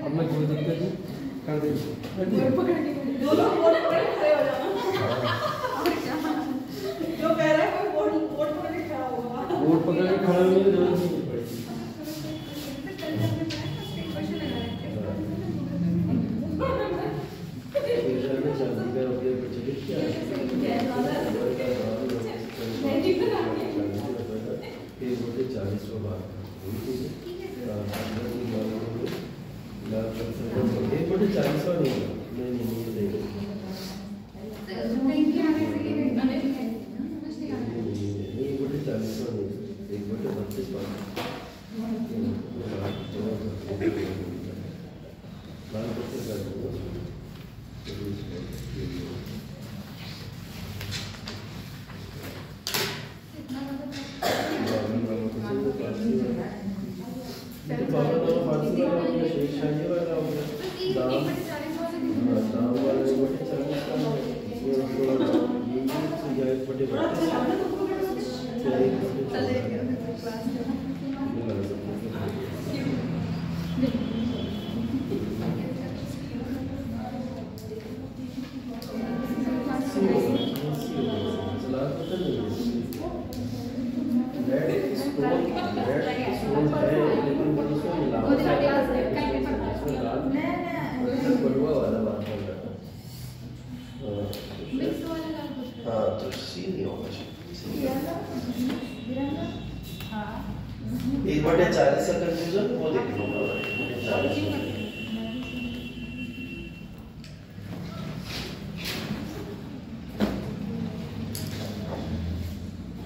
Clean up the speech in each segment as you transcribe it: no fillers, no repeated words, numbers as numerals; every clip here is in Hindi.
हमें कोई दिक्कत नहीं कर देंगे। दो लोग वोट पकड़ के खड़े हो जाना। जो कह रहा है कोई वोट पकड़ के खड़ा होगा। वोट पकड़ के खड़ा होने की जरूरत नहीं पड़ेगी। एक बटे 40 का कंफ्यूजन वो देख लो।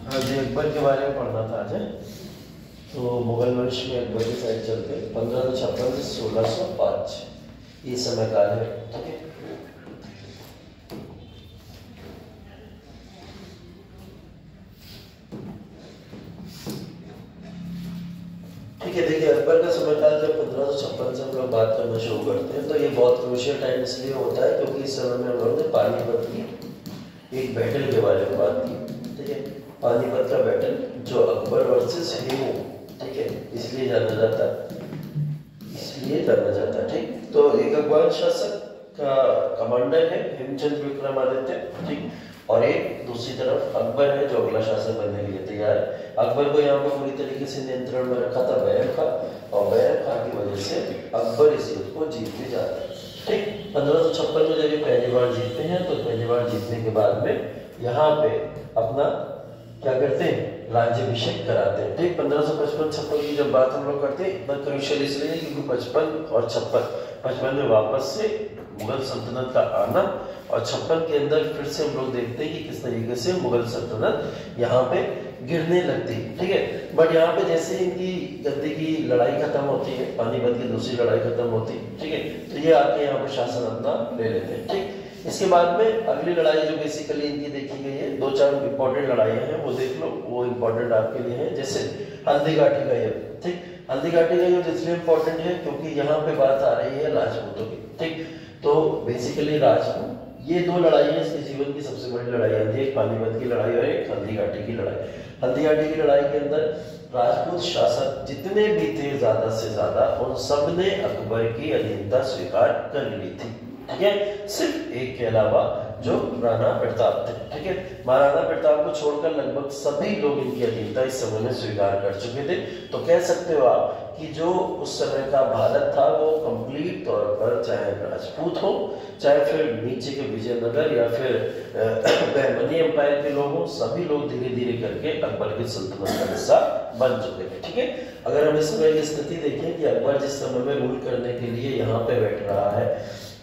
हाँ जी, अकबर के बारे में पढ़ना था आज। तो मुगल वंश में अकबर की साइड चलते 1556 से 1605 ये समय काल है। ठीक है, ठीक है। देखिए, अकबर का समयकाल जब 1556 से हम लोग बात करना शुरू करते हैं तो ये बहुत क्रूशियल टाइम इसलिए होता है क्योंकि इस समय में हम लोगों ने पानीपत की एक बैटल के बारे में बात की। ठीक है, पानीपत का बैटल जो अकबर वर्सेस हेमू, ठीक है, इसलिए जाना जाता है। ठीक, तो एक अफगान शासक का कमांडर है हेमचंद विक्रमादित्य, ठीक, और एक दूसरी तरफ अकबर है जो अगला शासक बनने के लिए तैयार है। अकबर को यहाँ पर पूरी तरीके से नियंत्रण में रखा था बैरम खां, और बैरम खां की वजह से अकबर इस युद्ध को जीतते जाता है। ठीक, 1556 में जब ये पहली बार जीतते हैं तो पहली बार जीतने के बाद में यहाँ पे अपना क्या करते हैं, राज्याभिषेक कराते हैं। ठीक, 1555-56 की जब बात हम लोग करते हैं, इतना क्रूशियल इसलिए क्योंकि 55 और 56 में वापस से मुगल सल्तनत का आना, और 56 के अंदर फिर से हम लोग देखते हैं कि किस तरीके से मुगल सल्तनत यहाँ पे गिरने लगती है। ठीक है, बट यहाँ पे जैसे इनकी गद्दी की लड़ाई खत्म होती है, पानीपत की दूसरी लड़ाई खत्म होती है, ठीक है, तो ये आके यहाँ पे शासन अपना ले लेते हैं। ठीक, इसके बाद में अगली लड़ाई जो बेसिकली इनकी देखी गई है, 2-4 इंपॉर्टेंट लड़ाइयाँ हैं, वो देख लो, वो इंपॉर्टेंट आपके लिए है। जैसे हल्दी घाटी का युद्ध। ठीक, हल्दी घाटी का युद्ध इसलिए इंपॉर्टेंट है क्योंकि यहाँ पे बात आ रही है राजपूतों की। ठीक, तो बेसिकली राजपूत, ये दो लड़ाइयाँ इसके जीवन की सबसे बड़ी लड़ाई आती है, एक पानीपत की लड़ाई और एक हल्दी घाटी की लड़ाई। हल्दी घाटी की लड़ाई के अंदर राजपूत शासक जितने भी थे ज्यादा से ज्यादा, उन सब ने अकबर की अधीनता स्वीकार कर ली थी। ठीक है, सिर्फ एक के अलावा जो राणा प्रताप थे। ठीक है, महाराणा प्रताप को छोड़कर लगभग सभी लोग इनकी अधीनता इस समय में स्वीकार कर चुके थे। तो कह सकते हो आप कि जो उस समय का भारत था वो कंप्लीट तौर पर, चाहे राजपूत हो, चाहे फिर नीचे के विजयनगर या फिर बहमनी एम्पायर के लोग हो, सभी लोग धीरे धीरे करके अकबर की सल्तनत का हिस्सा बन चुके थे। ठीक है, अगर हम इस समय की स्थिति देखें कि अकबर जिस समय में रूल करने के लिए यहाँ पे बैठ रहा है,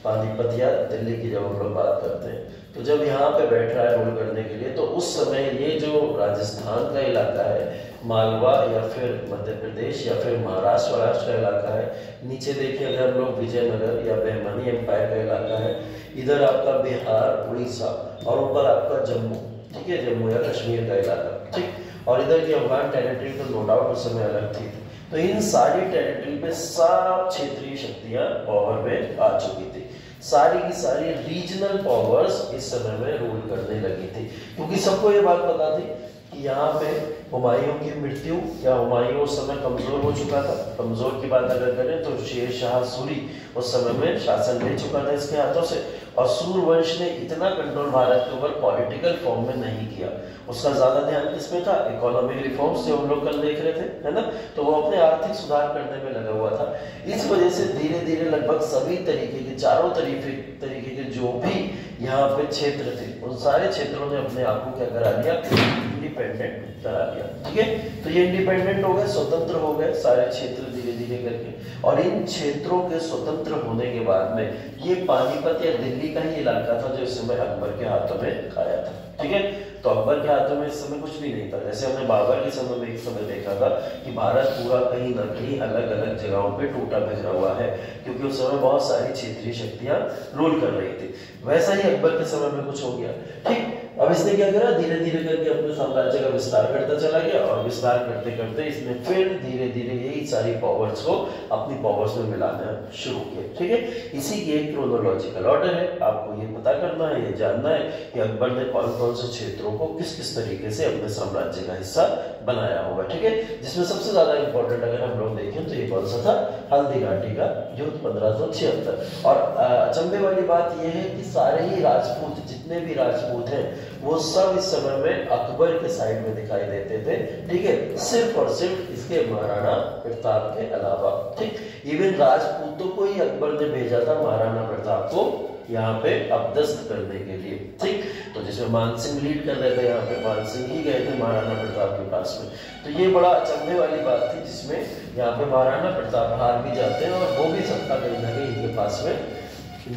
पानीपत या दिल्ली की जब हम लोग बात करते हैं, तो जब यहाँ पे बैठ रहा है रूल करने के लिए, तो उस समय ये जो राजस्थान का इलाका है, मालवा या फिर मध्य प्रदेश या फिर महाराष्ट्र का इलाका है, नीचे देखिए अगर हम लोग विजयनगर या बहमनी एम्पायर का इलाका है, इधर आपका बिहार, उड़ीसा, और ऊपर आपका जम्मू, ठीक है, जम्मू या कश्मीर का इलाका, ठीक, और इधर की अफगान टेरिटरी तो नो डाउट उस समय अलग थी। तो इन सारी टेरिटरी पे सब क्षेत्रीय शक्तियां पावर में आ चुकी थी, सारी की सारी रीजनल पावर्स इस समय में रूल करने लगी थी, क्योंकि सबको ये बात पता थी कि यहाँ पे हुमायूं की मृत्यु या हुमायूं उस समय कमजोर हो चुका था। कमजोर की बात अगर करें तो शेर शाह सूरी उस समय में शासन ले चुका था इसके हाथों से, और सूरवंश ने इतना कंट्रोल भारत के ऊपर पॉलिटिकल फॉर्म में नहीं किया। उसका ज्यादा ध्यान किसमें था? इकोनॉमिक रिफॉर्म्स जो हम लोग कल देख रहे थे, है ना, तो वो अपने आर्थिक सुधार करने में लगा हुआ था। इस वजह से धीरे धीरे लगभग सभी तरीके के चारों तरीके के जो भी यहाँ पे क्षेत्र थे उन सारे क्षेत्रों ने अपने आप को क्या करा लिया? इंडिपेंडेंट करा लिया। ठीक है, तो ये इंडिपेंडेंट हो गए, स्वतंत्र हो गए सारे क्षेत्र धीरे धीरे करके। और इन क्षेत्रों के स्वतंत्र होने के बाद में ये पानीपत या दिल्ली का ही इलाका था जो इस समय अकबर के हाथों में आया था। ठीक है, तो अकबर के हाथों में इस समय कुछ भी नहीं था। जैसे हमने बाबर के समय में एक समय देखा था कि भारत पूरा कहीं ना कहीं अलग अलग जगहों पे टूटा बिखरा हुआ है, क्योंकि उस समय बहुत सारी क्षेत्रीय शक्तियां रूल कर रही थी। वैसा ही अकबर के समय में कुछ हो गया। ठीक, अब इसने क्या करा? धीरे धीरे करके अपने साम्राज्य का विस्तार करता चला गया, और विस्तार करते करते इसने फिर धीरे धीरे यही सारी पावर्स को अपनी पावर्स में मिलाना शुरू किया। ठीक है, इसी की एक क्रोनोलॉजिकल ऑर्डर है। आपको ये पता करना है, ये जानना है कि अकबर ने कौन कौन से क्षेत्रों को किस किस तरीके से अपने साम्राज्य का हिस्सा बनाया होगा। ठीक है, जिसमें सबसे ज्यादा इंपॉर्टेंट अगर हम लोग देखें तो ये कौन सा था? हल्दी घाटी का युद्ध 1576। और अचंभे वाली बात यह है कि सारे ही राजपूत, जितने भी राजपूत हैं, वो सब इस समय में अकबर के साइड में दिखाई देते थे। ठीक है, सिर्फ और सिर्फ इसके महाराणा प्रताप के अलावा। ठीक, इवन राजपूतों को ही अकबर ने भेजा था महाराणा प्रताप को यहाँ पे अपदस्थ करने के लिए। ठीक, तो जिसमें मानसिंह लीड कर रहे थे, यहाँ पे मानसिंह ही गए थे महाराणा प्रताप के पास में। तो ये बड़ा अचंभे वाली बात थी, जिसमें यहाँ पे महाराणा प्रताप हार भी जाते हैं और वो भी सत्ता कहीं ना कहीं इनके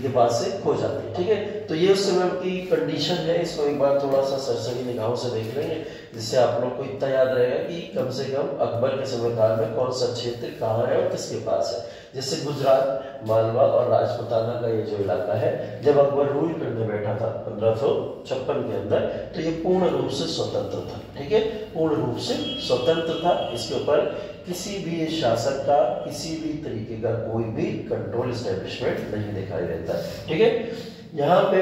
पास से खो जाती है। ठीक है, तो ये उस समय की कंडीशन है। इसको एक बार थोड़ा सा सरसरी निगाहों से देख लेंगे, जिससे आप लोग को इतना याद रहेगा कि कम से कम अकबर के समय काल में कौन सा क्षेत्र कहाँ है और किसके पास है। जैसे गुजरात, मालवा और राजपुताना का ये जो इलाका है, जब अकबर रूल करने बैठा था 1556 के अंदर, तो ये पूर्ण रूप से स्वतंत्र था। ठीक है, पूर्ण रूप से स्वतंत्र था। इसके ऊपर किसी भी शासक का किसी भी तरीके का कोई भी कंट्रोल एस्टेब्लिशमेंट नहीं दिखाई देता। ठीक है, यहाँ पे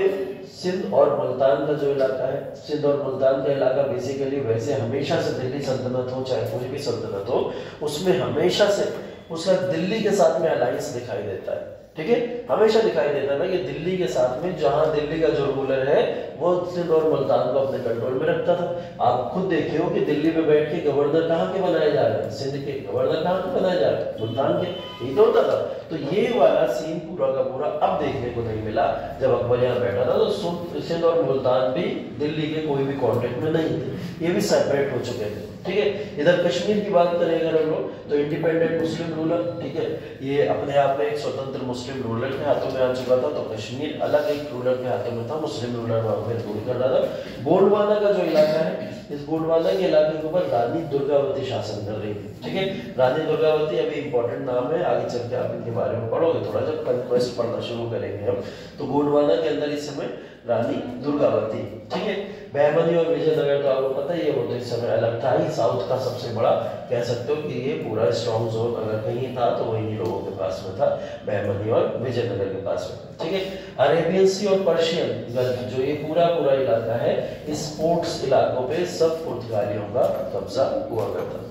सिंध और मुल्तान का जो इलाका है, सिंध और मुल्तान का इलाका बेसिकली वैसे हमेशा से दिल्ली सल्तनत हो चाहे कोई भी सल्तनत हो, उसमें हमेशा से उसका दिल्ली के साथ में अलायंस दिखाई देता है। ठीक है, हमेशा दिखाई देता है कि दिल्ली के साथ में, जहां दिल्ली का जो रूलर है वो सिंध और मुल्तान को अपने कंट्रोल में रखता था। आप खुद देखिए हो कि दिल्ली में बैठ के गवर्नर कहाँ के बनाए जा रहे हैं? सिंध के। गवर्नर कहाँ के बनाए जा रहे हैं? मुल्तान के। यही तो होता था। तो ये वाला सीन पूरा का पूरा अब देखने को नहीं मिला। जब अकबर यहाँ बैठा था तो सिंध और मुल्तान भी दिल्ली के कोई भी कॉन्टेक्ट में नहीं थे, ये भी सेपरेट हो चुके थे। ठीक है, इधर कश्मीर की बात करें अगर हम लोग, तो इंडिपेंडेंट मुस्लिम रूलर, ठीक है, ये अपने आप में एक स्वतंत्र मुस्लिम रूलर के हाथों में आ चुका था। तो कश्मीर अलग एक रूलर के हाथों में था, मुस्लिम रूलर वहां पे रूल कर रहा था। गोंडवाना का जो इलाका है, इस गोंडवाना के इलाके के ऊपर रानी दुर्गावती शासन कर रही थी। ठीक है, रानी दुर्गावती अभी इंपॉर्टेंट नाम है, आगे चल के आप इनके बारे में पढ़ोगे थोड़ा, जब कंक्वेस्ट पढ़ना शुरू करेंगे हम। तो गोंडवाना के अंदर इस समय रानी दुर्गावती। ठीक है, बहमनी और विजयनगर तो आपको पता ही है, वो तो इस समय अलग था ही, साउथ का सबसे बड़ा कह सकते हो कि ये पूरा स्ट्रॉन्ग जोन अगर कहीं था तो वही लोगों के पास में था, बहमनी और विजयनगर के पास में। ठीक है, अरेबियन सी और पर्शियन गल्फ जो ये पूरा इलाका है, इस पोर्ट्स इलाकों पे सब पुर्तगालियों का कब्जा हुआ करता।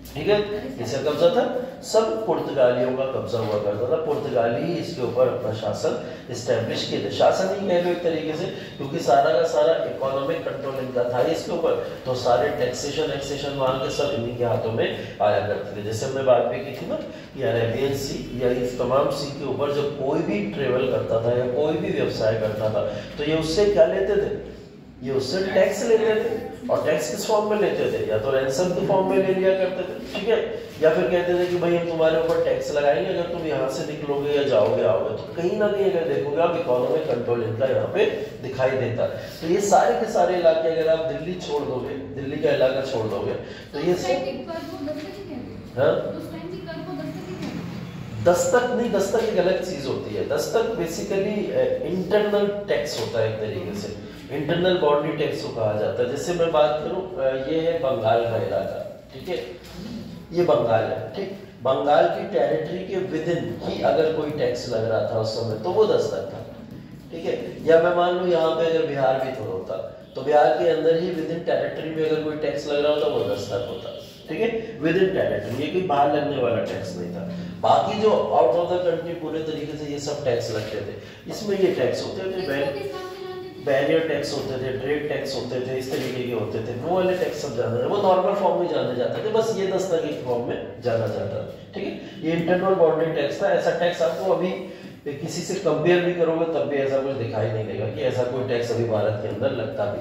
ठीक है, किसका कब्जा था? सब पुर्तगालियों का कब्जा हुआ करता था। पुर्तगाली ही इसके ऊपर अपना शासन इस्टेब्लिश किए थे। शासन ही कह लो एक तरीके से, क्योंकि सारा का सारा इकोनॉमिक कंट्रोल इनका था इसके ऊपर। तो सारे टैक्सेशन वहां के सब इन्हीं के हाथों में आया करते थे। जैसे हमने बात भी की थी ना कि अरेबियन सी या इस तमाम सी के ऊपर जब कोई भी ट्रेवल करता था या कोई भी व्यवसाय करता था, तो ये उससे क्या लेते थे? ये उससे टैक्स लेते थे। और टैक्स किस फॉर्म में लेते थे? या तो रैंसम के फॉर्म में ले लिया करते थे। ठीक है, या फिर कहते थे कि भाई हम तुम्हारे ऊपर टैक्स लगाएंगे अगर तुम यहाँ से निकलोगे या जाओगे आओगे। तो कहीं ना कहीं अगर देखोगे आप, इकोनॉमिक कंट्रोल इनका यहाँ पे दिखाई देता। तो ये सारे के सारे इलाके अगर आप दिल्ली छोड़ दोगे, दिल्ली का इलाका छोड़ दोगे, तो ये दस्तक नहीं, दस्तक एक अलग चीज होती है। दस्तक बेसिकली इंटरनल टैक्स होता है एक तरीके से, इंटरनल बॉडी टैक्स को कहा जाता है। जैसे मैं बात करूं, ये है बंगाल का इलाका। ठीक है, ये बंगाल है। ठीक, बंगाल की टेरिटरी के विद इन ही अगर कोई टैक्स लग रहा था उस समय, तो वो दस्तक था। ठीक है, या मैं मान लूं यहाँ पे अगर बिहार भी तो होता, तो बिहार के अंदर ही विद इन टेरिटरी में अगर कोई टैक्स लग रहा होता वो 10 लाख होता, ठीक है, विद इन टेरिटरी, ये कोई बाहर लगने वाला टैक्स नहीं था। बाकी जो आउट ऑफ द कंट्री पूरे तरीके से ये सब टैक्स लगते थे, इसमें ये टैक्स होते थे, बैरियर टैक्स होते थे, ट्रेड टैक्स होते थे, इस तरीके के होते थे। वो वाले टैक्स सब जाने, वो नॉर्मल फॉर्म में जाने जाते थे, बस ये 10 लाख के फॉर्म में जाना जाता था, ठीक है। ये इंटरनल बाउंड्री टैक्स था। ऐसा टैक्स आपको अभी किसी से कंपेयर भी करोगे तब भी ऐसा कुछ दिखाई नहीं देगा कि ऐसा कोई टैक्स अभी भारत के अंदर लगता भी,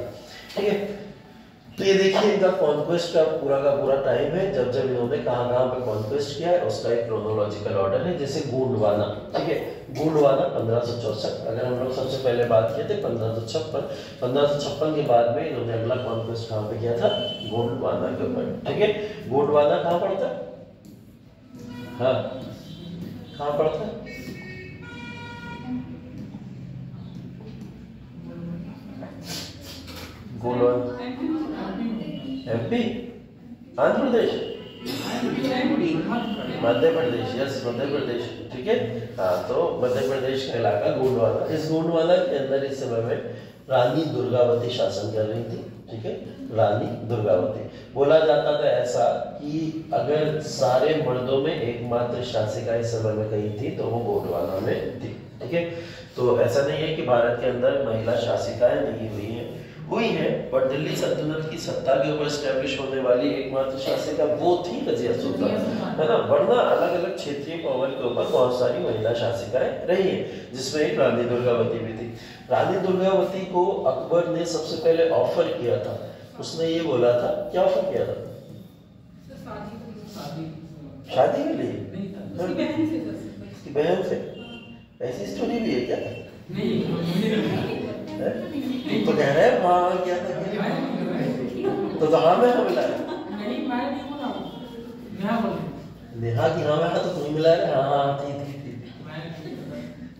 ठीक है। तो ये देखिए इनका कॉन्क्वेस्ट का पूरा टाइम है, जब जब इन्होंने कहाँ पे कॉन्क्वेस्ट किया है उसका एक क्रोनोलॉजिकल ऑर्डर है। जैसे गोंडवाना, ठीक है, गोंडवाना 1564, अगर हम लोग सबसे पहले बात किए थे 1556 के बाद में इन्होंने अगला कॉन्क्वेस्ट कहाँ पे किया था, गोंडवाना के ऊपर, ठीक है। गोंडवाना कहाँ पड़ता है, हाँ कहाँ पड़ता है, गोंडवाना एमपी, आंध्र प्रदेश, मध्य प्रदेश, यस मध्य प्रदेश, ठीक है। हाँ तो मध्य प्रदेश का इलाका गोंडवाना, इस गोंडवाना के अंदर इस समय में रानी दुर्गावती शासन कर रही थी, ठीक है, रानी दुर्गावती। बोला जाता था ऐसा कि अगर सारे मर्दों में एकमात्र शासिका इस समय में कहीं थी तो वो गोंडवाना में थी, ठीक है। तो ऐसा नहीं है कि भारत के अंदर महिला शासिकाएं नहीं हुई है, पर दिल्ली सल्तनत की सत्ता के ऊपर स्टैब्लिश होने वाली एकमात्र शासिका वो थी रजिया सुल्तान, है ना। वरना अलग अलग क्षेत्रीय पावर के ऊपर बहुत सारी महिला शासिकाएं रही हैं, जिसमें एक रानी दुर्गावती भी थी। रानी दुर्गावती को अकबर ने सबसे पहले ऑफर किया था, उसने ये बोला था, क्या ऑफर किया था, शादी के लिए, उसकी बहन से, ऐसी स्टोरी भी है क्या, तो कह रहे हैं हाँ क्या था, तो हाँ में हाँ मिला है, नेहा की हाँ में हाँ तो तुम्हें मिला है, हाँ थी।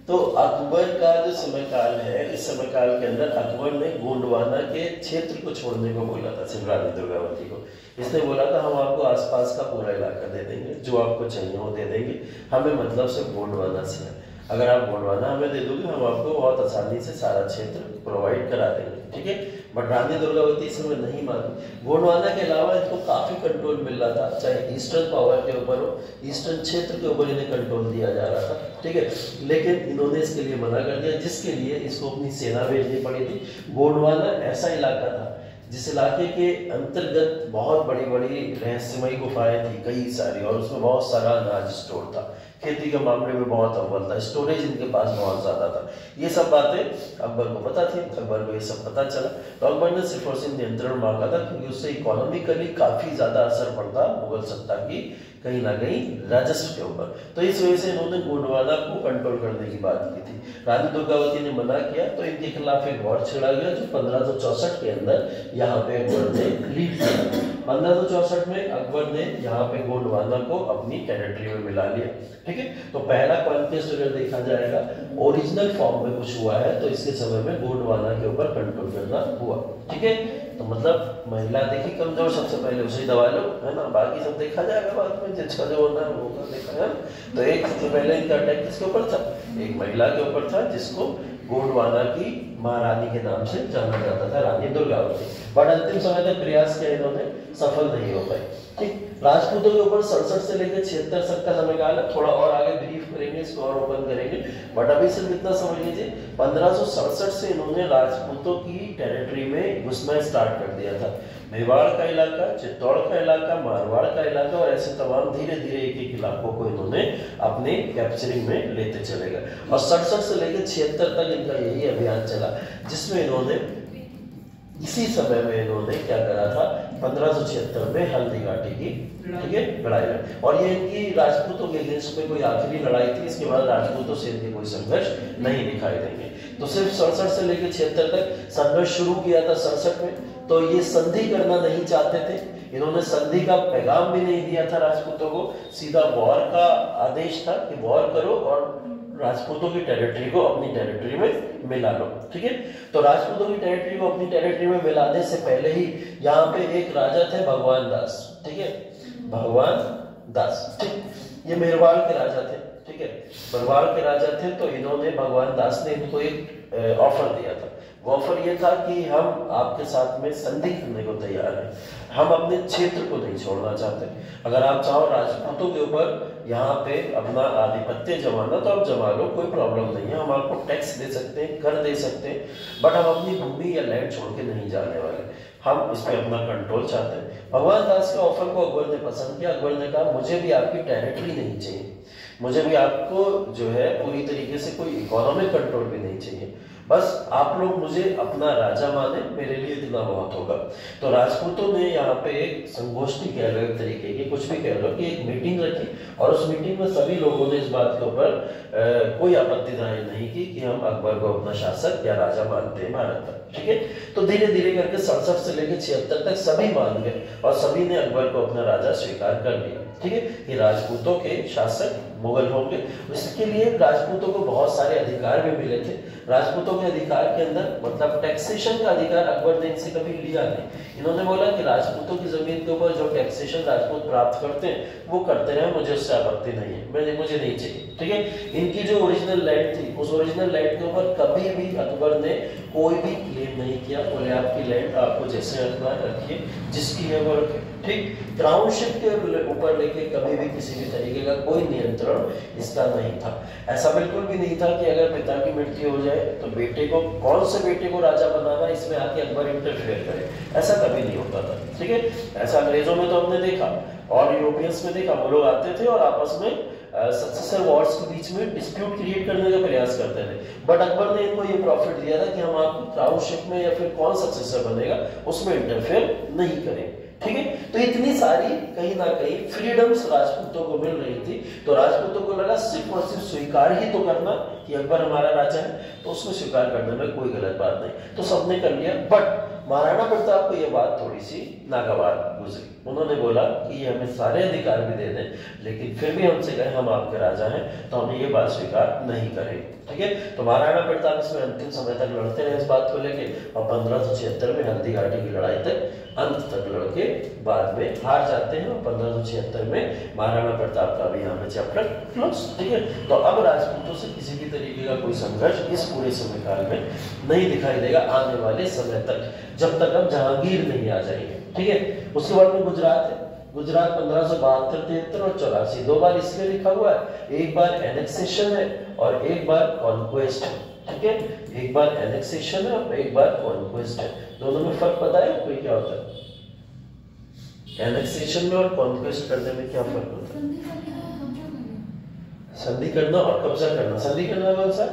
तो अकबर का जो समय काल है, इस समय काल के अंदर अकबर ने गोंडवाना के क्षेत्र को छोड़ने को बोला था सिर्फ रानी दुर्गावती को। इसने बोला था हम आपको आसपास का पूरा इलाका दे देंगे, जो आपको चाहिए वो दे देंगे, हमें मतलब सिर्फ गोंडवाना से है, अगर आप गोंडवाना हमें दे दोगे हम आपको बहुत आसानी से सारा क्षेत्र प्रोवाइड करा देंगे, ठीक है। बट रानी दुर्गावती इसमें नहीं मानी। गोंडवाना के अलावा इनको काफी कंट्रोल मिल रहा था, चाहे ईस्टर्न पावर के ऊपर हो, ईस्टर्न क्षेत्र के ऊपर इन्हें कंट्रोल दिया जा रहा था, ठीक है। लेकिन इन्होंने इसके लिए मना कर दिया, जिसके लिए इसको अपनी सेना भेजनी पड़ी थी। गोंडवाना ऐसा इलाका था जिस इलाके के अंतर्गत बहुत बड़ी बड़ी रहस्यमयी गुफाएं थी कई सारी, और उसमें बहुत सारा अनाज स्टोर था, खेती के मामले में बहुत अव्वल था, स्टोरेज इनके पास बहुत ज्यादा था। ये सब बातें अकबर को पता थी, अकबर को ये सब पता चला, तो अकबर ने सिर्फ और सिर्फ नियंत्रण मांगा था, क्योंकि उससे इकोनॉमिकली काफी ज्यादा असर पड़ता मुगल सत्ता की कहीं ना कहीं राजस्व के ऊपर। तो इस वजह से इन्होंने गोंडवाना को कंट्रोल करने की बात की थी। रानी दुर्गावती ने मना किया तो इनके खिलाफ एक वॉर छिड़ा गया, जो 1564 के अंदर यहाँ पे अकबर ने लीड किया। 1564 में अकबर ने यहाँ पे गोंडवाना को अपनी टेरिटरी में मिला लिया, ठीक है। तो पहला कॉन्क्वेस्ट अगर देखा जाएगा ओरिजिनल फॉर्म में कुछ हुआ है तो इसके समय में गोंडवाना के ऊपर कंट्रोल करना हुआ, ठीक है। तो मतलब महिला देखी कमजोर, सबसे पहले उसे ही दबा लो, है ना, बाकी सब देखा जाएगा बाद में, जिसका जो होना है वो देखा है। तो एक सबसे पहले इनका अटैक किसके ऊपर था, एक महिला के ऊपर था, जिसको गोंडवाना की महारानी के नाम से जाना जाता था, रानी दुर्गावती। बट अंतिम समय तक प्रयास किया इन्होंने, सफल नहीं हो पाए, ठीक। राजपूतों के ऊपर 67 से लेकर 76 तक का समयकाल है, थोड़ा और आगे ब्रीफ करेंगे, इसको और ओपन करेंगे, बट अभी सिर्फ इतना समझ लीजिए 1567 से इन्होंने राजपूतों की टेरिटरी में घुसना स्टार्ट कर दिया था। मेवाड़ का इलाका, चित्तौड़ का इलाका, मारवाड़ का इलाका, और ऐसे तमाम धीरे धीरे एक एक इलाकों को इन्होंने अपने कैप्चरिंग में लेते चले गए। और 67 से लेकर 76 तक इनका यही अभियान चला, जिसमें इन्होंने इसी समय में इन्होंने क्या करा था, 1576 में हल्दी घाटी की, ठीक है, लड़ाई लड़ी। और ये इनकी राजपूतों के अगेंस्ट में कोई आखिरी लड़ाई थी, इसके बाद राजपूतों से इनके कोई संघर्ष नहीं दिखाई देंगे। तो सिर्फ 67 से लेकर 76 तक संघर्ष शुरू किया था 67 में, तो ये संधि करना नहीं चाहते थे, इन्होंने संधि का पैगाम भी नहीं दिया था राजपूतों को, सीधा वॉर का आदेश था कि वॉर करो और राजपूतों की टेरिटरी को अपनी टेरिटरी में मिला लो, ठीक है। तो राजपूतों की टेरिटरी को अपनी टेरिटरी में मिलाने से पहले ही यहाँ पे एक राजा थे भगवान दास, ठीक है, भगवान दास, ठीक। ये मेरवाल के राजा थे, ठीक है, मेरवाल के राजा थे। तो इन्होंने, भगवान दास ने इनको एक ऑफर दिया था। वो ऑफर ये था कि हम आपके साथ में संधि करने को तैयार हैं, हम अपने क्षेत्र को नहीं छोड़ना चाहते। अगर आप चाहो राजपूतों के ऊपर यहाँ पे अपना आधिपत्य जमाना तो आप जमा लो, कोई प्रॉब्लम नहीं है, हम आपको टैक्स दे सकते हैं, कर दे सकते हैं, बट हम अपनी भूमि या लैंड छोड़ के नहीं जाने वाले, हम इस पे अपना कंट्रोल चाहते हैं। भगवान दास के ऑफर को अकबर ने पसंद किया। अकबर ने कहा मुझे भी आपकी टेरिटरी नहीं चाहिए, मुझे भी आपको जो है पूरी तरीके से कोई इकोनॉमिक कंट्रोल भी नहीं चाहिए, बस आप लोग मुझे अपना राजा माने, मेरे लिए इतना बहुत होगा। तो राजपूतों ने यहाँ पे एक संगोष्ठी कह लो, एक तरीके की, कुछ भी कह लो, कि एक मीटिंग रखी और उस मीटिंग में सभी लोगों ने इस बात के ऊपर कोई आपत्ति जाहिर नहीं की कि हम अकबर को अपना शासक या राजा मानते हैं भारत का, ठीक है। तो धीरे धीरे करके 67 से लेकर 76 तक सभी मान गए और सभी ने अकबर को अपना राजा स्वीकार कर लिया, ठीक है। ये राजपूतों के शासक मुगल होंगे। इसके लिए राजपूतों को बहुत सारे अधिकार भी मिले थे। राजपूतों के अधिकार के अंदर मतलब टैक्सेशन का अधिकार अकबर ने इनसे कभी लिया नहीं। इन्होंने बोला कि राजपूतों की जमीन के ऊपर जो टैक्सेशन राजपूत प्राप्त करते हैं वो करते रहे, मुझे उससे आपत्ति नहीं है, मुझे नहीं चाहिए, ठीक है। इनकी जो ओरिजिनल लैंड थी, उस ओरिजिनल लैंड के ऊपर कभी भी अकबर ने कोई भी क्लेम नहीं किया। बोले आपकी लैंड आपको जैसे रखना है रखिए, जिसकी है वो रखे, ठीक। क्राउनशिप के ऊपर लेके कभी भी किसी भी तरीके का कोई नियंत्रण इसका नहीं था। ऐसा बिल्कुल भी नहीं था कि अगर पिता की मृत्यु हो जाए तो बेटे को, कौन से बेटे को राजा बनाना, इसमें आके अकबर इंटरफेयर करे, ऐसा कभी नहीं होता था, ठीक है। ऐसा अंग्रेजों में तो हमने देखा और यूरोपियंस में देखा, वो लोग आते थे और आपस में सक्सेसर वॉर्स के बीच में डिस्प्यूट क्रिएट करने का प्रयास करते थे, बट अकबर ने इनको ये प्रॉफिट दिया था कि हम आपको क्राउनशिप में या फिर कौन सक्सेसर बनेगा उसमें इंटरफेयर नहीं करेंगे, ठीक है। तो इतनी सारी कहीं ना कहीं फ्रीडम्स राजपूतों को मिल रही थी। तो राजपूतों को लगा सिर्फ और सिर्फ स्वीकार ही तो करना कि अकबर हमारा राजा है, तो उसको स्वीकार करने में कोई गलत बात नहीं, तो सबने कर लिया। बट महाराणा प्रताप को यह बात थोड़ी सी नागवार गुजरी। उन्होंने बोला कि ये हमें सारे अधिकार भी दे दें, लेकिन फिर भी हमसे कहे हम आपके राजा हैं तो हमें ये बात स्वीकार नहीं करेंगे, ठीक है। तो महाराणा प्रताप इसमें अंतिम समय तक लड़ते रहे इस बात को लेके और 1576 में हल्दी घाटी की लड़ाई तक अंत तक लड़के बाद में हार जाते हैं और 1576 में महाराणा प्रताप का भी यहाँ पे चैप्टर क्लोज, ठीक है। तो अब राजपूतों से किसी भी तरीके का कोई संघर्ष इस पूरे समय काल में नहीं दिखाई देगा आने वाले समय तक, जब तक हम जहांगीर नहीं आ जाएंगे, ठीक है। उसके बाद में गुजरात है। गुजरात 1572, 73 और 84 दो बार इसलिए लिखा हुआ है, एक बार एनेक्सेशन है और एक बार कॉन्क्वेस्ट है, ठीक है। एक बार एनेक्सेशन है और एक बार कॉन्क्वेस्ट है। दोनों में फर्क पता है कोई क्या होता है? एनेक्सेशन में और कॉन्क्वेस्ट करने में क्या फर्क होता है? संधि करना और कब्जा करना। संधि करना कौन सा?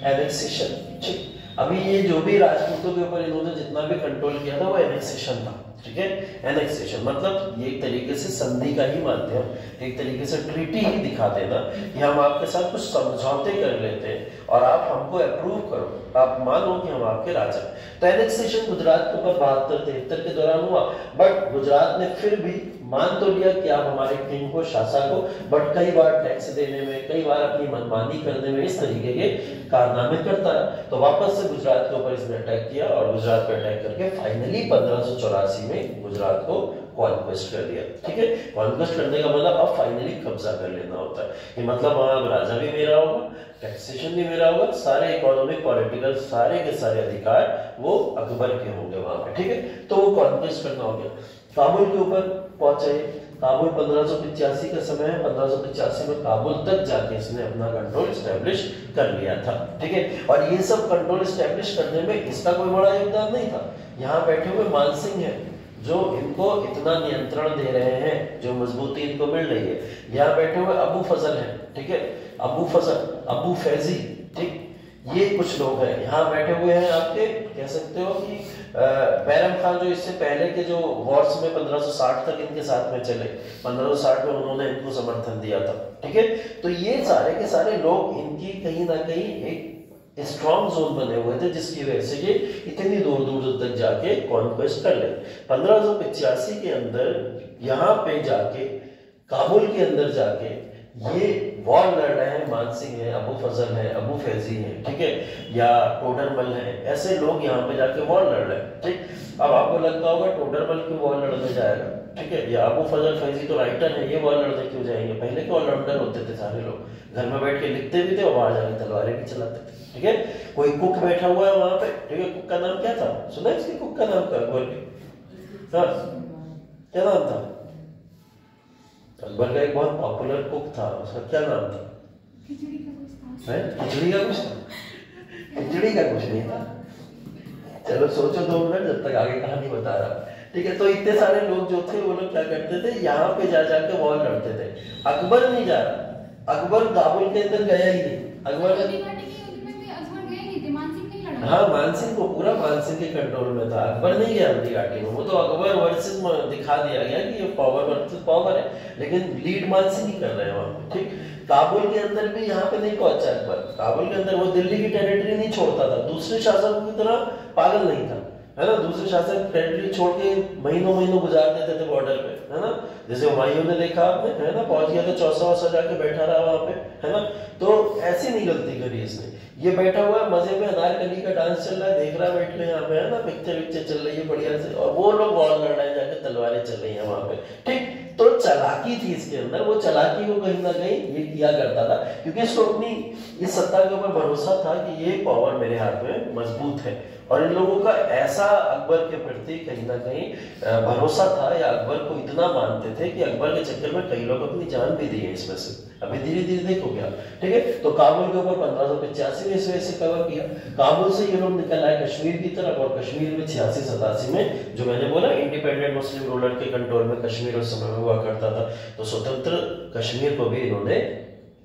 एनेक्सेशन, ठीक। अभी ये जो भी राजपूतों के ऊपर इन्होंने जितना भी कंट्रोल किया था वो एनेक्सेशन था, ठीक है। एनेक्सेशन मतलब ये एक तरीके से संधि का ही माध्यम, एक तरीके से ट्रीटी ही दिखा देना कि हम आपके साथ कुछ समझौते कर लेते हैं और आप हमको अप्रूव करो, आप मानो कि हम आपके राजा। तो एनेक्सेशन गुजरात के ऊपर 72-73 के दौरान हुआ, बट गुजरात ने फिर भी मान तो लिया कि आप हमारे किंग को, शासक को, बट कई बार टैक्स देने में, कई बार अपनी मनमानी करने में इस तरीके के कारनामे करता है। तो वापस से गुजरात के ऊपर इसने अटैक किया और गुजरात पे अटैक करके फाइनली 1584 में गुजरात को कॉन्क्वेस्ट कर दिया, ठीक है। कॉन्क्वेस्ट करने का मतलब अब फाइनली कब्जा कर लेना होता है। ये मतलब वहां राजा भी मेरा होगा, टैक्सेशन भी मेरा होगा, सारे इकोनॉमिक, पॉलिटिकल सारे के सारे अधिकार वो अकबर के होंगे वहां पे, ठीक है। तो वो कॉन्क्वेस्ट करना हो गया। काबुल के ऊपर पहुंचे। काबुल 1585 का समय है। 1585 में काबुल तक जाके इसने अपना कंट्रोल स्टैब्लिश कर लिया था, ठीक है। और ये सब कंट्रोल स्टैब्लिश करने में इसका कोई बड़ा योगदान नहीं था। यहाँ बैठे हुए मानसिंह है जो इनको इतना नियंत्रण दे रहे हैं, जो मजबूती इनको मिल रही है। यहाँ बैठे हुए अबू फजल है, ठीक है। अबू फजल, अबू फैजी, ठीक, ये कुछ लोग हैं। यहाँ बैठे हुए हैं आपके, कह सकते हो कि बैरम खान जो इससे पहले के जो वॉर्स में 1560 तक इनके साथ में चले, 1560 में उन्होंने इनको समर्थन दिया था, ठीक है। तो ये सारे के सारे लोग इनकी कहीं ना कहीं एक स्ट्रॉन्ग जोन बने हुए थे, जिसकी वजह से ये इतनी दूर दूर तक जाके कॉन्क्वेस्ट कर ले। 1585 के अंदर यहाँ पे जाके, काबुल के अंदर जाके ये वॉर लड़ रहे हैं, मानसिंह है, अबू फजल है, अबू फैजी है, ठीक है, या टोडरमल है, ऐसे लोग यहाँ पे जाके वॉर लड़ रहे हैं, ठीक। अब आपको लगता होगा टोडरमल क्यों वॉर लड़ने जाएगा, ठीक है, या अबू फजल फैजी तो राइटर है, ये वॉर लड़ने क्यों जाएंगे? पहले के ऑलराउंडर होते थे सारे लोग, घर में बैठ के लिखते भी थे और बाहर जाके तलवारें भी चलाते थे, ठीक है। कोई कुक बैठा हुआ है वहां पे, ठीक है, कुक का नाम क्या था? सुना इसके कुक का नाम क्या? अकबर के, हाँ, क्या नाम था? अकबर का एक बहुत पॉपुलर कुक था, उसका क्या नाम था? खिचड़ी का कुछ था। खिचड़ी का कुछ नहीं था। चलो सोचो 2 मिनट, जब तक आगे कहानी बता रहा, ठीक है। तो इतने सारे लोग जो थे वो लोग क्या करते थे, यहाँ पे जा जाके वॉर लड़ते थे। अकबर नहीं जा रहा, अकबर काबुल के अंदर गया ही नहीं। अकबर हाँ, मानसिंह को पूरा मानसिंह के कंट्रोल में था, अकबर नहीं गया हल्दी घाटी में। वो तो अकबर वर्सेस दिखा दिया गया कि ये पावर वर्सेस पावर है, लेकिन लीड मानसिंह ही कर रहे हैं वहां पे, ठीक। काबुल के अंदर भी यहाँ पे नहीं पहुंचा अकबर। काबुल के अंदर वो दिल्ली की टेरिटरी नहीं छोड़ता था, दूसरे शासकों की तरह पागल नहीं था, है ना। दूसरे शासक टेरिटरी छोड़ के महीनों महीनों गुजार देते थे बॉर्डर पे, है ना। जैसे हुमायूं ने देखा आपने, है ना, पहुंच गया तो चौसा जाके बैठा रहा वहां पे, है ना। तो ऐसी नहीं गलती करी इसने। ये बैठा हुआ है मजे में, अनारकली का डांस चल रहा है, देख रहा है बैठ के यहाँ पे, है ना, पिक्चर चल रही है बढ़िया से, और वो लोग वॉर लड़ रहे हैं, जाके तलवारें चल रही है वहां पे, ठीक। तो चालाकी थी इसके अंदर, वो चालाकी को कहीं ना कहीं ये किया करता था, क्योंकि इसको अपनी इस सत्ता के ऊपर भरोसा था कि ये पावर मेरे हाथ में मजबूत है। और इन लोगों का ऐसा अकबर के प्रति कहीं ना कहीं भरोसा था, या अकबर को इतना मानते थे कि अकबर के चक्कर में कई लोग अपनी जान भी दी है इसमें से। अभी धीरे धीरे देखोगे आप, ठीक है। तो काबुल के ऊपर 1585 में ईस्वी से कवर किया। काबुल से ये लोग निकल आए कश्मीर की तरफ, और कश्मीर में 86-87 में, जो मैंने बोला इंडिपेंडेंट मुस्लिम रूलर के कंट्रोल में कश्मीर उस समय में हुआ करता था, तो स्वतंत्र कश्मीर को भी इन्होंने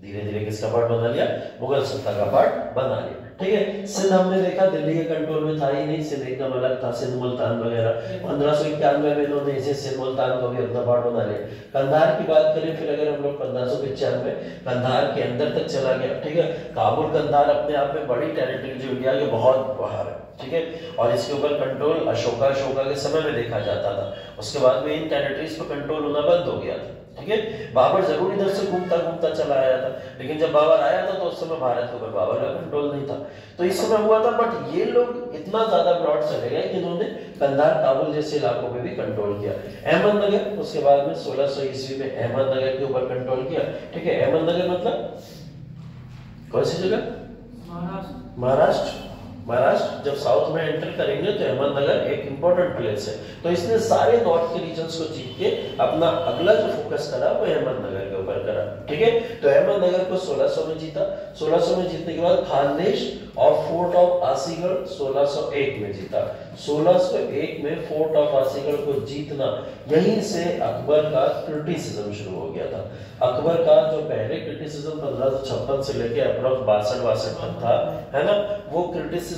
धीरे धीरे किसका पार्ट बना लिया? मुगल सत्ता का पार्ट बना लिया, ठीक है। सिंध हमने देखा दिल्ली के कंट्रोल में था ही नहीं, सिंध एकदम अलग था, सिंध मुल्तान वगैरह। 1591 में इन्होंने इसे सिंध मुल्तान को भी अपना पार्ट बना लिया। कंधार की बात करें फिर, अगर हम लोग 1595 कंधार के अंदर तक चला गया, ठीक है। काबुल कंधार अपने आप में बड़ी टेरिटरी जो इंडिया के बहुत बाहर है, ठीक है। और इसके ऊपर कंट्रोल अशोका के समय में देखा जाता था। उसके बाद में इन टेरिटरीज पर कंट्रोल होना बंद हो गया था, ठीक है। बाबर जरूर इधर से घूमता घूमता चला आया था, लेकिन जब बाबर आया था तो उस समय भारत के ऊपर बाबर का कंट्रोल नहीं था, तो इस समय हुआ था। बट ये लोग इतना ज्यादा ब्रॉड चले गए कि इन्होंने कंधार काबुल जैसे इलाकों पे भी कंट्रोल किया। अहमदनगर उसके बाद में 1600 ईस्वी में अहमदनगर के ऊपर कंट्रोल किया, ठीक है। अहमदनगर मतलब कौन सी जगह? महाराष्ट्र। महाराष्ट्र जब साउथ में एंटर करेंगे तो अहमदनगर एक इंपॉर्टेंट प्लेस है। तो इसने सारे नॉर्थ के रीजन्स को जीत के अपना अगला जो फोकस करा वो अहमदनगर के ऊपर करा, ठीक है। तो अहमदनगर को 1600 में जीता। 1600 में जीतने के बाद खानदेश और फोर्ट ऑफ आसीगढ़ 1601 में जीता। 1601 में फोर्ट ऑफ आसीगढ़ को जीतना, यहीं से अकबर का क्रिटिसिज्म शुरू हो गया था। अकबर का जो पहले क्रिटिसिज्म 1556 से लेके अप्रॉक्स 62 तक था, है ना, वो क्रिटिसिज्म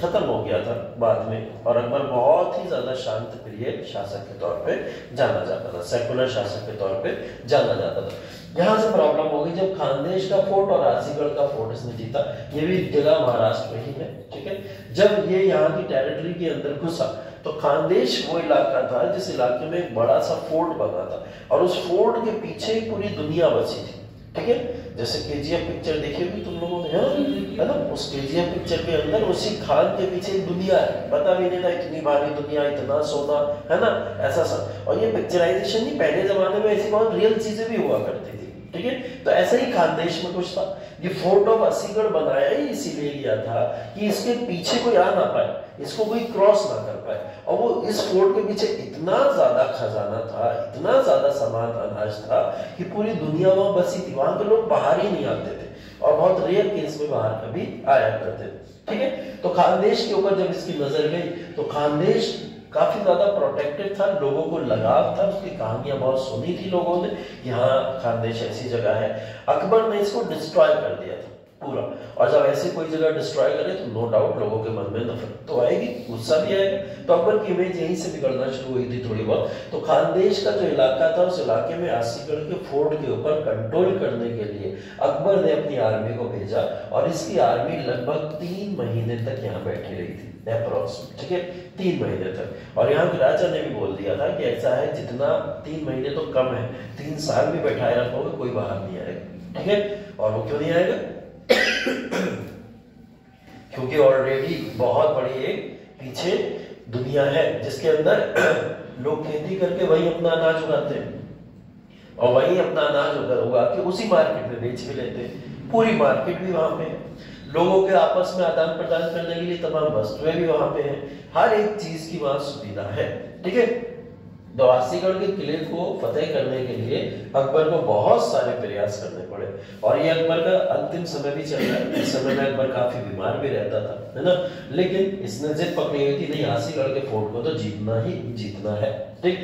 खत्म हो गया था बाद में। और अकबर बहुत ही ज्यादा शांत प्रिय शासक के तौर पे जाना जाता था, सेकुलर शासक के तौर पे जाना जाता था। यहाँ से प्रॉब्लम हो गई जब खानदेश का फोर्ट और आसीगढ़ का फोर्ट इसने जीता। ये भी जगह महाराष्ट्र में ही है, ठीक है। जब ये यहाँ की टेरिटरी के अंदर घुसा तो खानदेश वो इलाका था जिस इलाके में एक बड़ा सा फोर्ट बना था, और उस फोर्ट के पीछे पूरी दुनिया बसी थी, ठीक है। जैसे केजीएफ पिक्चर देखी होगी तुम लोगों ने, है ना। उस केजीएफ पिक्चर के अंदर उसी खान के पीछे एक दुनिया है, पता भी नहीं था इतनी भारी दुनिया, इतना सोना, है ना, ऐसा सा। और ये पिक्चराइजेशन नहीं, पहले जमाने में ऐसी बहुत रियल चीजें भी हुआ करती थी, ठीक है। तो ऐसा ही खानदेश में कुछ था। ये फोर्ट ऑफ असीगढ़ बनाया ही इसीलिए गया था कि इसके पीछे कोई आ ना पाए, इसको कोई क्रॉस ना कर पाए। और वो इस फोर्ट के पीछे इतना ज्यादा खजाना था, इतना ज्यादा सामान अनाज था कि पूरी दुनिया वहां बसी थी। वहां के लोग बाहर ही नहीं आते थे, और बहुत रेयर केस में बाहर कभी आया करते थे, ठीक है। तो खानदेश के ऊपर जब इसकी नजर गई तो खानदेश काफी ज्यादा प्रोटेक्टेड था, लोगों को लगाव था, उसकी कहानियां बहुत सुनी थी लोगों ने, यहाँ खानदेश ऐसी जगह है। अकबर ने इसको डिस्ट्रॉय कर दिया था, पूरा। और जब ऐसे कोई जगह डिस्ट्रॉय करे तो नो डाउट लोगों के मन में नफरत तो आएगी, गुस्सा भी आएगा। तो अकबर की इमेज यहीं से बिगड़ना शुरू हुई थी थोड़ी बहुत। तो खानदेश का जो इलाका था उस इलाके में आसीगढ़ के फोर्ट के ऊपर कंट्रोल करने के लिए अकबर ने अपनी आर्मी को भेजा और इसकी आर्मी लगभग 3 महीने तक यहाँ बैठी रही थी अप्रोक्स, ठीक है, 3 महीने तक। और यहाँ के राजा ने भी बोल दिया था कि ऐसा है जितना 3 महीने तो कम है, 3 साल भी बैठाए रखोगे कोई बाहर नहीं आएगा, ठीक है। और वो क्यों नहीं आएगा? क्योंकि ऑलरेडी बहुत बड़ी एक पीछे दुनिया है जिसके अंदर लोग खेती करके वही अपना अनाज उगाते हैं और वही अपना अनाज उगा के उसी मार्केट में बेच भी लेते हैं। पूरी मार्केट भी वहां पे है, लोगों के आपस में आदान प्रदान करने के लिए तमाम वस्तुएं भी वहां पे हैं, हर एक चीज की वहां सुविधा है, ठीक है। तो आसीगढ़ के किले को फतेह करने के लिए अकबर को बहुत सारे प्रयास करने पड़े और ये अकबर का अंतिम समय भी चल रहा है। इस समय में अकबर काफी बीमार भी रहता था, है ना, लेकिन इसने जिद पकड़ी हुई थी नहीं, आसीगढ़ के फोर्ट को तो जीतना ही जीतना है, ठीक।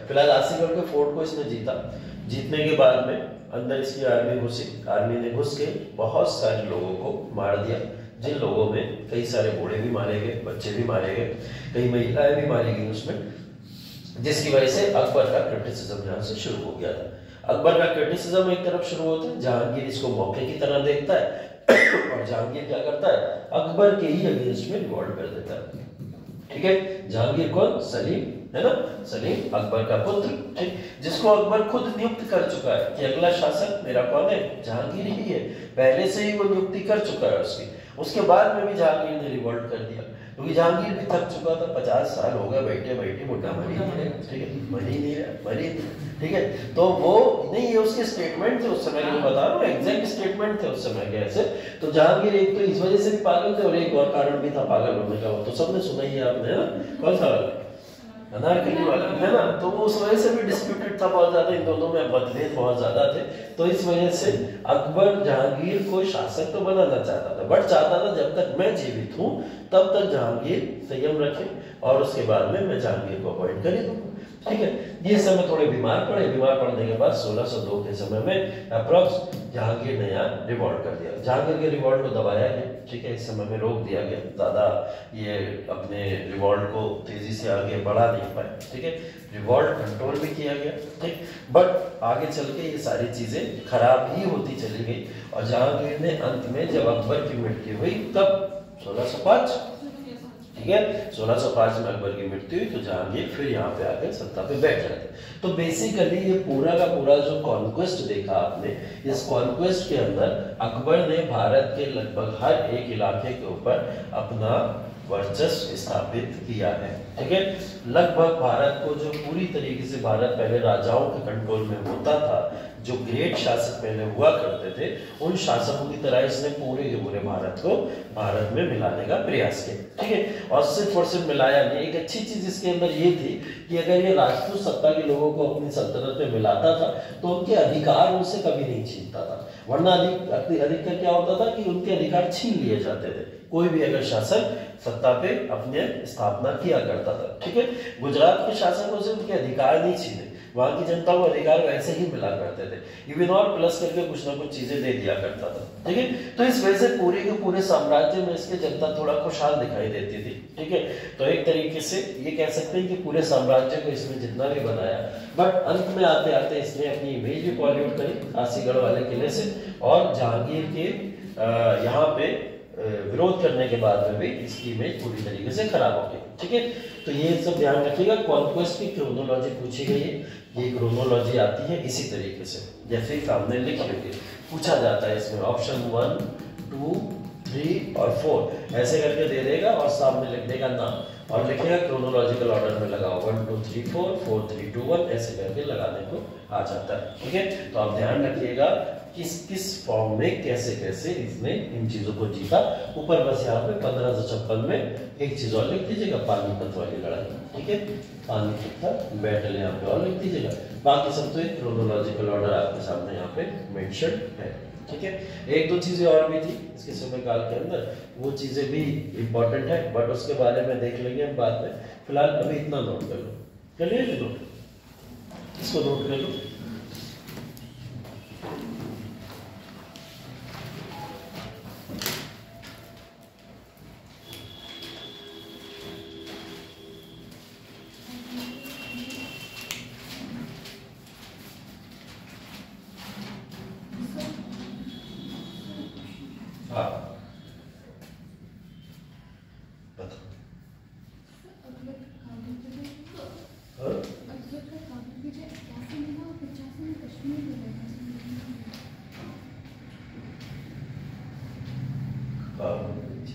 फिलहाल आसीगढ़ के फोर्ट को इसने जीता। जीतने के बाद में अंदर इसकी आर्मी घुसी, आर्मी ने घुस के बहुत सारे लोगों को मार दिया, जिन लोगों में कई सारे बूढ़े भी मारे गए, बच्चे भी मारे गए, कई महिलाएं भी मारी गई उसमें, जिसकी वजह से अकबर का क्रिटिसिज्म यहाँ से शुरू हो गया था। अकबर का क्रिटिसिज्म एक तरफ शुरू होता है, जहांगीर इसको मौके की तरह देखता है और जहांगीर क्या करता है, अकबर के ही अगेंस्ट में रिवॉल्ट कर देता है, ठीक है। जहांगीर कौन? सलीम, है ना, सलीम अकबर का पुत्र, ठीक, जिसको अकबर खुद नियुक्त कर चुका है कि अगला शासक मेरा कौन है, जहांगीर ही है, पहले से ही वो नियुक्ति कर चुका है उसकी। उसके बाद में भी जहांगीर ने रिवॉल्ट कर दिया क्योंकि जहांगीर भी थक चुका था, 50 साल हो गए बैठे बैठे, मुद्दा मरी नहीं है, ठीक है, मरी नहीं है, मरी, ठीक है। तो वो नहीं, ये उसके स्टेटमेंट थे उस समय के, बता रहा हूँ एग्जैक्ट स्टेटमेंट थे उस समय के ऐसे। तो जहांगीर एक तो इस वजह से भी पागल थे और एक और कारण भी था पागल होने का, वो तो सबने सुना ही है आपने, है ना, कौन सा वाला, अनारकली वाला, है ना। तो वो उस वजह से भी डिस्प्यूटेड था बहुत ज्यादा, इन दोनों में मतभेद बहुत ज्यादा थे। तो इस वजह से अकबर जहांगीर को शासक तो बनाना चाहता था, बट चाहता था जब तक मैं जीवित हूं तब तक जहांगीर संयम रखे और उसके बाद में मैं जहांगीर को अपॉइंट कर दूंगा, ठीक है। ये समय थोड़े बीमार पड़े, बीमार पड़ने के बाद 1602 के समय में अप्रॉक्स जहांगीर ने यहाँ रिवॉल्ट कर दिया। जहांगीर के रिवॉल्ट को दबाया गया, ठीक है, इस समय में रोक दिया गया, ज्यादा ये अपने रिवॉल्ट को तेजी से आगे बढ़ा नहीं पाए, ठीक है, रिवॉल्ट कंट्रोल भी किया गया, ठीक। बट आगे चल के ये सारी चीजें खराब ही होती चली गई और जहांगीर ने अंत में जब अकबर की मृत्यु हुई तब 1605, ठीक है, 1605 में अकबर की मृत्यु हुई तो जहांगीर फिर यहाँ पे आकर सत्ता पे बैठ जाते। तो बेसिकली ये पूरा का पूरा जो कॉन्क्वेस्ट देखा आपने, इस कॉन्क्वेस्ट के अंदर अकबर ने भारत के लगभग हर एक इलाके के ऊपर अपना वर्चस्व स्थापित किया है, ठीक है। लगभग भारत को जो पूरी तरीके से भारत पहले राजाओं के कंट्रोल में होता था, जो ग्रेट शासक पहले हुआ करते थे, उन शासकों की तरह इसने पूरे के पूरे भारत को भारत में मिलाने का प्रयास किया, ठीक है। और सिर्फ मिलाया नहीं, एक अच्छी चीज इसके अंदर ये थी कि अगर ये राजपूत सत्ता के लोगों को अपनी सल्तनत में मिलाता था तो उनके अधिकार उनसे कभी नहीं छीनता था, वरना अधिकतर क्या होता था कि उनके अधिकार छीन लिए जाते थे। कोई भी अगर शासक सत्ता पे अपने स्थापना किया करता था, ठीक है। गुजरात के शासकों से उनके अधिकार नहीं छीने, वहां की जनता को अधिकार वैसे ही मिला करते थे, इवन और प्लस करके कुछ ना कुछ चीजें दे दिया करता था, ठीक है। तो इस वजह से पूरे के पूरे साम्राज्य में इसकी जनता थोड़ा खुशहाल दिखाई देती थी, ठीक है। तो एक तरीके से ये कह सकते हैं कि पूरे साम्राज्य को इसने जितना भी बनाया, बट अंत में आते आते इसने अपनी इमेज भी पॉल्यूट करी आसीगढ़ वाले किले से, और जहांगीर के यहाँ पे विरोध करने के बाद में भी इसकी इमेज पूरी तरीके से खराब हो गई, ठीक है। तो ये सब ध्यान रखिएगा, कॉन्क्वेस्ट की क्रोनोलॉजी पूछी गई है, ये क्रोनोलॉजी आती है इसी तरीके से, जैसे सामने लिख लेंगे, पूछा जाता है इसमें ऑप्शन 1, 2, 3 और 4 ऐसे करके दे देगा और सामने लिख देगा नाम और लिखेगा क्रोनोलॉजिकल ऑर्डर में लगाओ 1 2 3 4 4 3 2 1 ऐसे करके लगाने को आ जाता है, ठीक है। तो आप ध्यान रखिएगा किस किस फॉर्म में कैसे कैसे इसने इन चीजों को जीता। ऊपर बस यहाँ पे 1556 में एक चीज और लिख दीजिएगा, पानीपत वाली लड़ाई, ठीक है, पानीपत का बैटल यहाँ पे और लिख दीजिएगा। बाकी सब तो एक क्रोनोलॉजिकल ऑर्डर आपके सामने यहाँ पे मेंशन है, ठीक है। एक दो चीजें और भी थी इसके समय काल के अंदर, वो चीजें भी इंपॉर्टेंट है, बट उसके बारे में देख लेंगे हम बाद में। फिलहाल अभी इतना नोट कर लो, कर लिया नोट, इसको नोट कर लो।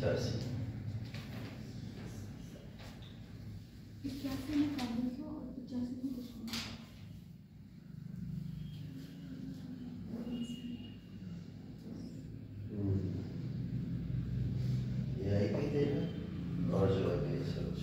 85 81 में काबुल था और 85 में दुश्मन। ये आई भी देना और जो है सब कुछ।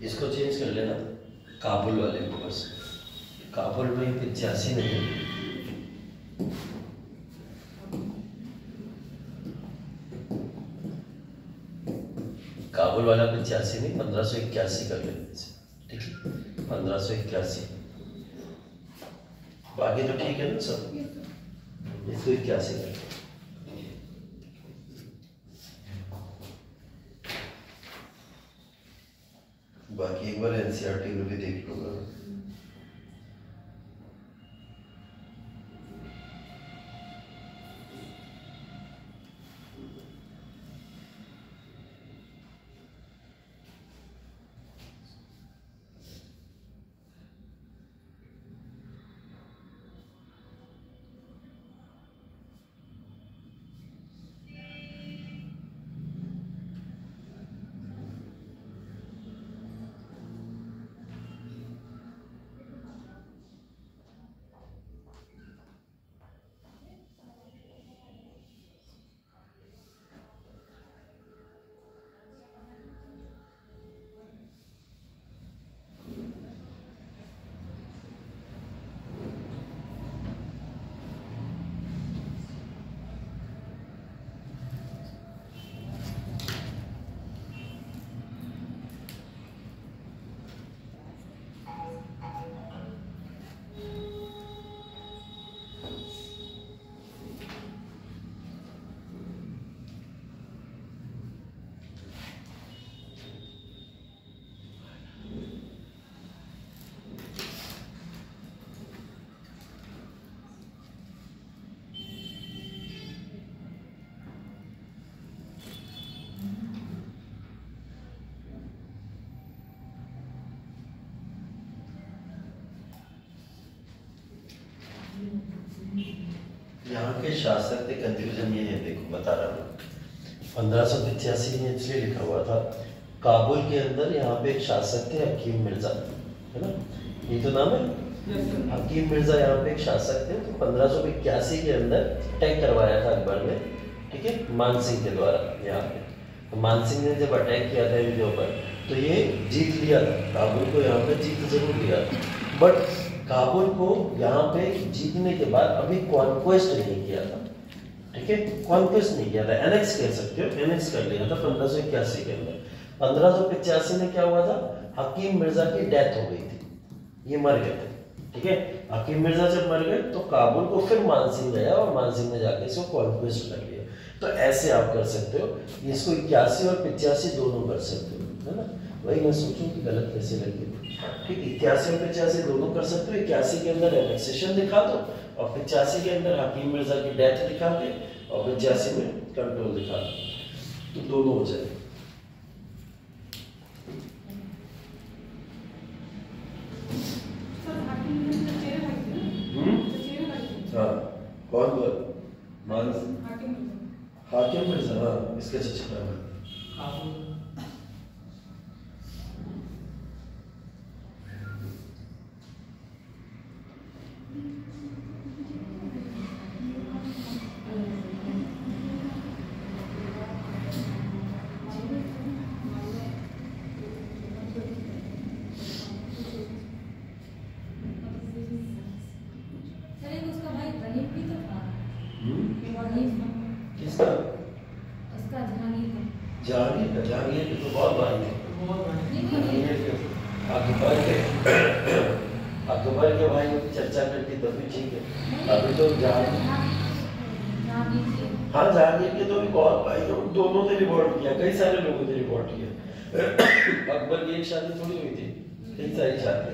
इसको चेंज कर लेना काबुल वाले को बस। काबुल में 85 नहीं, काबुल वाला 85 नहीं 1581 कर लेते। ठीक है 1581, बाकी तो ठीक है ना सब। इसको 81 कर। बाकी एक बार एनसीईआरटी में भी देख लूंगा। यहाँ के शासक थे, कंफ्यूजन ये है, देखो बता रहा हूँ। 1585 में इसलिए लिखा हुआ था काबुल के अंदर यहाँ पे एक शासक थे हकीम मिर्जा, है ना, ये तो नाम है। हकीम मिर्जा यहाँ पे एक शासक थे। तो 1581 के अंदर अटैक करवाया था अकबर ने, ठीक है, मान सिंह के द्वारा यहाँ पे। तो मान सिंह ने जब अटैक किया था इनके ऊपर तो ये जीत लिया था काबुल को, यहाँ पे जीत जरूर लिया, बट काबुल को यहाँ पे जीतने के बाद अभी कॉन्क्वेस्ट नहीं किया था, ठीक है, कॉन्क्वेस्ट नहीं किया था, एनेक्स कह सकते हो, एनेक्स कर लिया था 1581 के अंदर। 1585 में क्या हुआ था, हकीम मिर्जा की डेथ हो गई थी, ये मर गए थे, ठीक है। हकीम मिर्जा जब मर गए तो काबुल को फिर मान सिंह गया और मान सिंह ने जाके इसको कॉन्क्वेस्ट कर लिया। तो ऐसे आप कर सकते हो, इसको 81 और 85 दोनों कर सकते हो, है ना। वही मैं सोचूं कि गलत कैसे लगी, ठीक, 81 और 85 दोनों कर सकते हो। 81 के अंदर एनेक्सेशन दिखा दो और 85 के अंदर हकीम मिर्जा की डेथ दिखा दे और 85 में कंट्रोल दिखा दो, तो दोनों हो जाए। हाँ कौन बोल, हाकिम मिर्जा, हाँ इसके चचेरा भाई। किसका? जहांगीर के तो बहुत भाई थे। अकबर के भाई की चर्चा करके तभी ठीक है। अभी तो हाँ जहांगीर के तो भी बहुत भाई थे, दोनों ने रिवॉल्ट किया, कई सारे लोगों ने रिवॉल्ट किया। अकबर की एक शादी थोड़ी हुई थी, कई सारी शादी।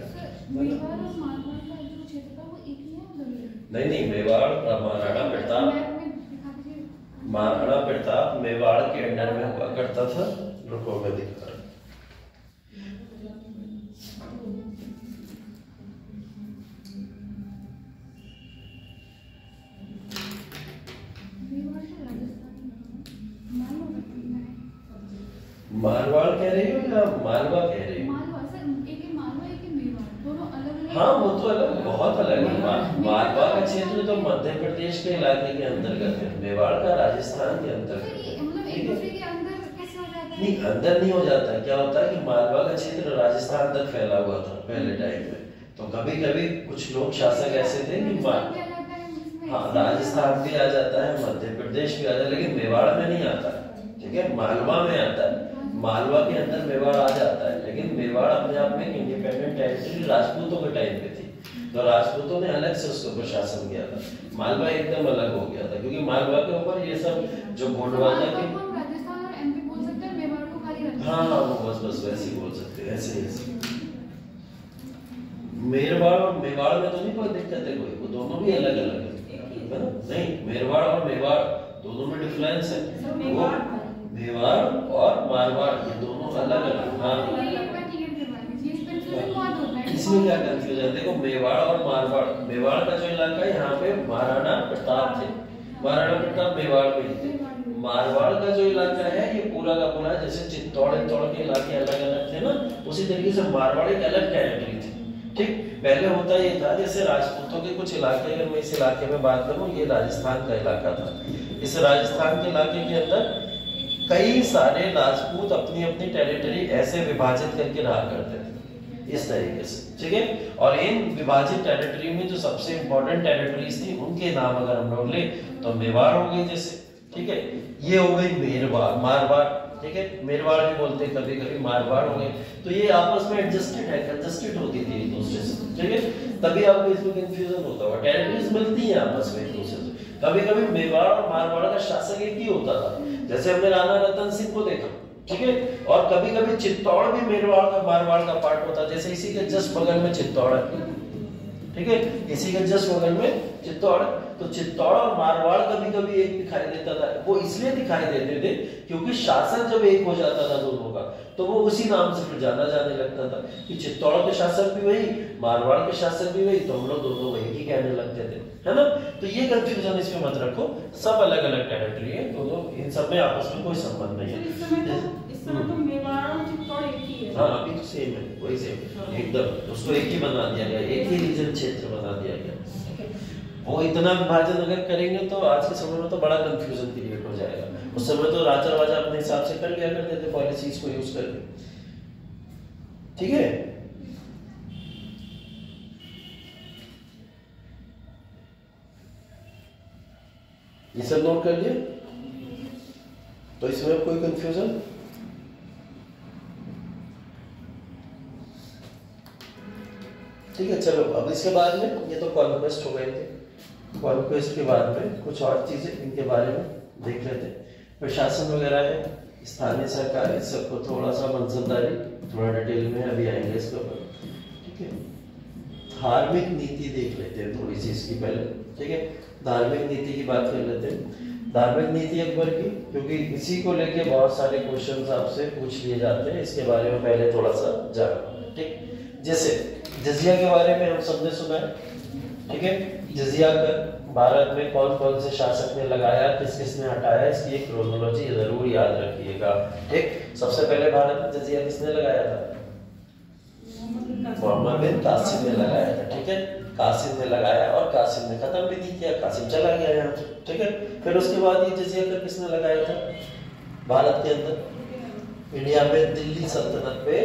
नहीं मेवाड़ महाराणा प्रताप मेवाड़ के अंडर में हुआ करता था। रुको मैं दिखा रहा हूं। मारवाड़ कह रही हो या मालवा कह रही हो? हाँ वो तो अलग, बहुत अलग है। मालवा का क्षेत्र तो मध्य प्रदेश के इलाके के अंतर्गत है, मेवाड़ का राजस्थान के अंतर्गत है। नहीं अंदर नहीं हो जाता, क्या होता है कि मालवा का क्षेत्र राजस्थान तक फैला हुआ था पहले टाइम में, तो कभी कभी कुछ लोग शासक ऐसे थे कि हाँ राजस्थान भी आ जाता है, मध्य प्रदेश भी आ जाता है, लेकिन मेवाड़ में नहीं आता। ठीक है, मालवा में आता है, मालवा के अंदर मेवाड़ आ जाता है, लेकिन मेवाड़ अपने आप में एक इंडिपेंडेंट टेरिटरी राजपूतों के टाइम पे थी, तो राजपूतों ने अलग से उसके ऊपर शासन किया था। मालवा एकदम अलग हो गया था, क्योंकि मालवा के ऊपर ये सब जो गोंडवाना के हाँ वो बस वैसे ही बोल सकते हैं, ऐसे मेरवाड़ और मेवाड़ में तो नहीं कोई दिक्कत है कोई, वो दोनों भी अलग अलग है ना। नहीं मेरवाड़ और मेवाड़ दोनों में डिफरेंस है, वो मेवाड़ और मारवाड़ ये दोनों अलग अलग। हाँ इसमें क्या कंफ्यूजन, देखो मेवाड़ और मारवाड़, मेवाड़ का जो इलाका है यहाँ पे महाराणा प्रताप थे, महाराणा प्रताप मेवाड़ में थे। मारवाड़ का जो इलाका है ये पूरा का पूरा, जैसे चित्तौड़ के इलाके अलग अलग थे ना, उसी तरीके से मारवाड़ एक अलग टेरिटरी थी। ठीक, पहले होता ये था जैसे राजपूतों के कुछ इलाके, अगर मैं इस इलाके में बात करूं, ये राजस्थान का इलाका था। इस राजस्थान के इलाके के अंदर कई सारे राजपूत अपनी अपनी टेरिटरी ऐसे विभाजित करके रहा करते थे इस तरीके से। ठीक है, और इन विभाजित टेरिटरी में जो सबसे इंपॉर्टेंट टेरिटरीज थी उनके नाम अगर हम लोग ले तो मेवाड़ हो गई जैसे, ठीक है, ये हो गई मेरवाड़, मारवाड़, ठीक है, मेरवाड़ भी बोलते हैं कभी कभी, मारवाड़ हो गए, तो ये आपस में एडजस्टेड होती थी एक दूसरे से। ठीक है, तभी आपको इसमें कंफ्यूजन होता होगा, टेरिटरीज मिलती हैं आपस में एक दूसरे से। कभी कभी मेवाड़ और मारवाड़ का शासक एक ही होता था, जैसे हमने राणा रतन सिंह को देखा। ठीक है, और कभी कभी चित्तौड़ भी मेरवाड़ का मारवाड़ का पार्ट होता, जैसे इसी के जस्ट बगल में चित्तौड़ है। ठीक है, इसी के जस्ट बगल में चित्तौड़, तो चित्तौड़ और मारवाड़ कभी कभी एक दिखाई देता था। वो इसलिए दिखाई देते थे क्योंकि शासन जब एक हो जाता था दोनों का, तो वो उसी नाम से फिर जाना जाने लगता था कि चित्तौड़ के शासक भी वही, मारवाड़ के शासक भी वही, तो हम लोग दोनों वही ही कहने लगते थे, है ना। तो ये कंफ्यूजन इसमें मत रखो, सब अलग अलग टेरिटरी है दोनों, इन सब में आपस में कोई संबंध नहीं है। हाँ अभी तो सेम है, वही सेम एकदम, उसको एक ही बना दिया गया, एक ही रीजन क्षेत्र बना दिया गया। वो इतना विभाजन अगर करेंगे तो आज के समय में तो बड़ा कंफ्यूजन क्रिएट हो जाएगा। उस समय तो राजा वाजा अपने हिसाब से कर लिया करते थे पॉलिसीज को यूज करके। ठीक है, ये सब नोट कर लिए, तो इसमें कोई कंफ्यूजन? ठीक है, चलो अब इसके बाद में, ये तो कॉन्क्वेस्ट हो गए थे, कॉन्क्वेस्ट के बाद में कुछ और चीजें इनके बारे में देख लेते हैं। प्रशासन वगैरह है, स्थानीय सरकार, इस सबको थोड़ा सा मनसबदारी थोड़ा डिटेल में अभी आएंगे इसके ऊपर। ठीक है, धार्मिक नीति देख लेते हैं थोड़ी सी इसकी पहले। ठीक है, धार्मिक नीति की बात कर लेते हैं। धार्मिक नीति अकबर की, क्योंकि इसी को लेके बहुत सारे क्वेश्चन आपसे पूछ लिए जाते हैं, इसके बारे में पहले थोड़ा सा जानो। ठीक, जैसे जजिया के बारे में हम सबने सुना है। ठीक है, जजिया कर भारत में कौन कौन से शासक ने लगाया, किस किस ने हटाया, इसकी एक क्रोनोलॉजी जरूर याद रखिएगा। ठीक, सबसे पहले भारत में जजिया किसने लगाया था? मोहम्मद बिन कासिम ने लगाया था। ठीक है, कासिम ने लगाया और कासिम ने खत्म भी नहीं किया, कासिम चला गया यहाँ से। ठीक है, फिर उसके बाद ये जजिया कर किसने लगाया था भारत के अंदर? इंडिया में दिल्ली सल्तनत पे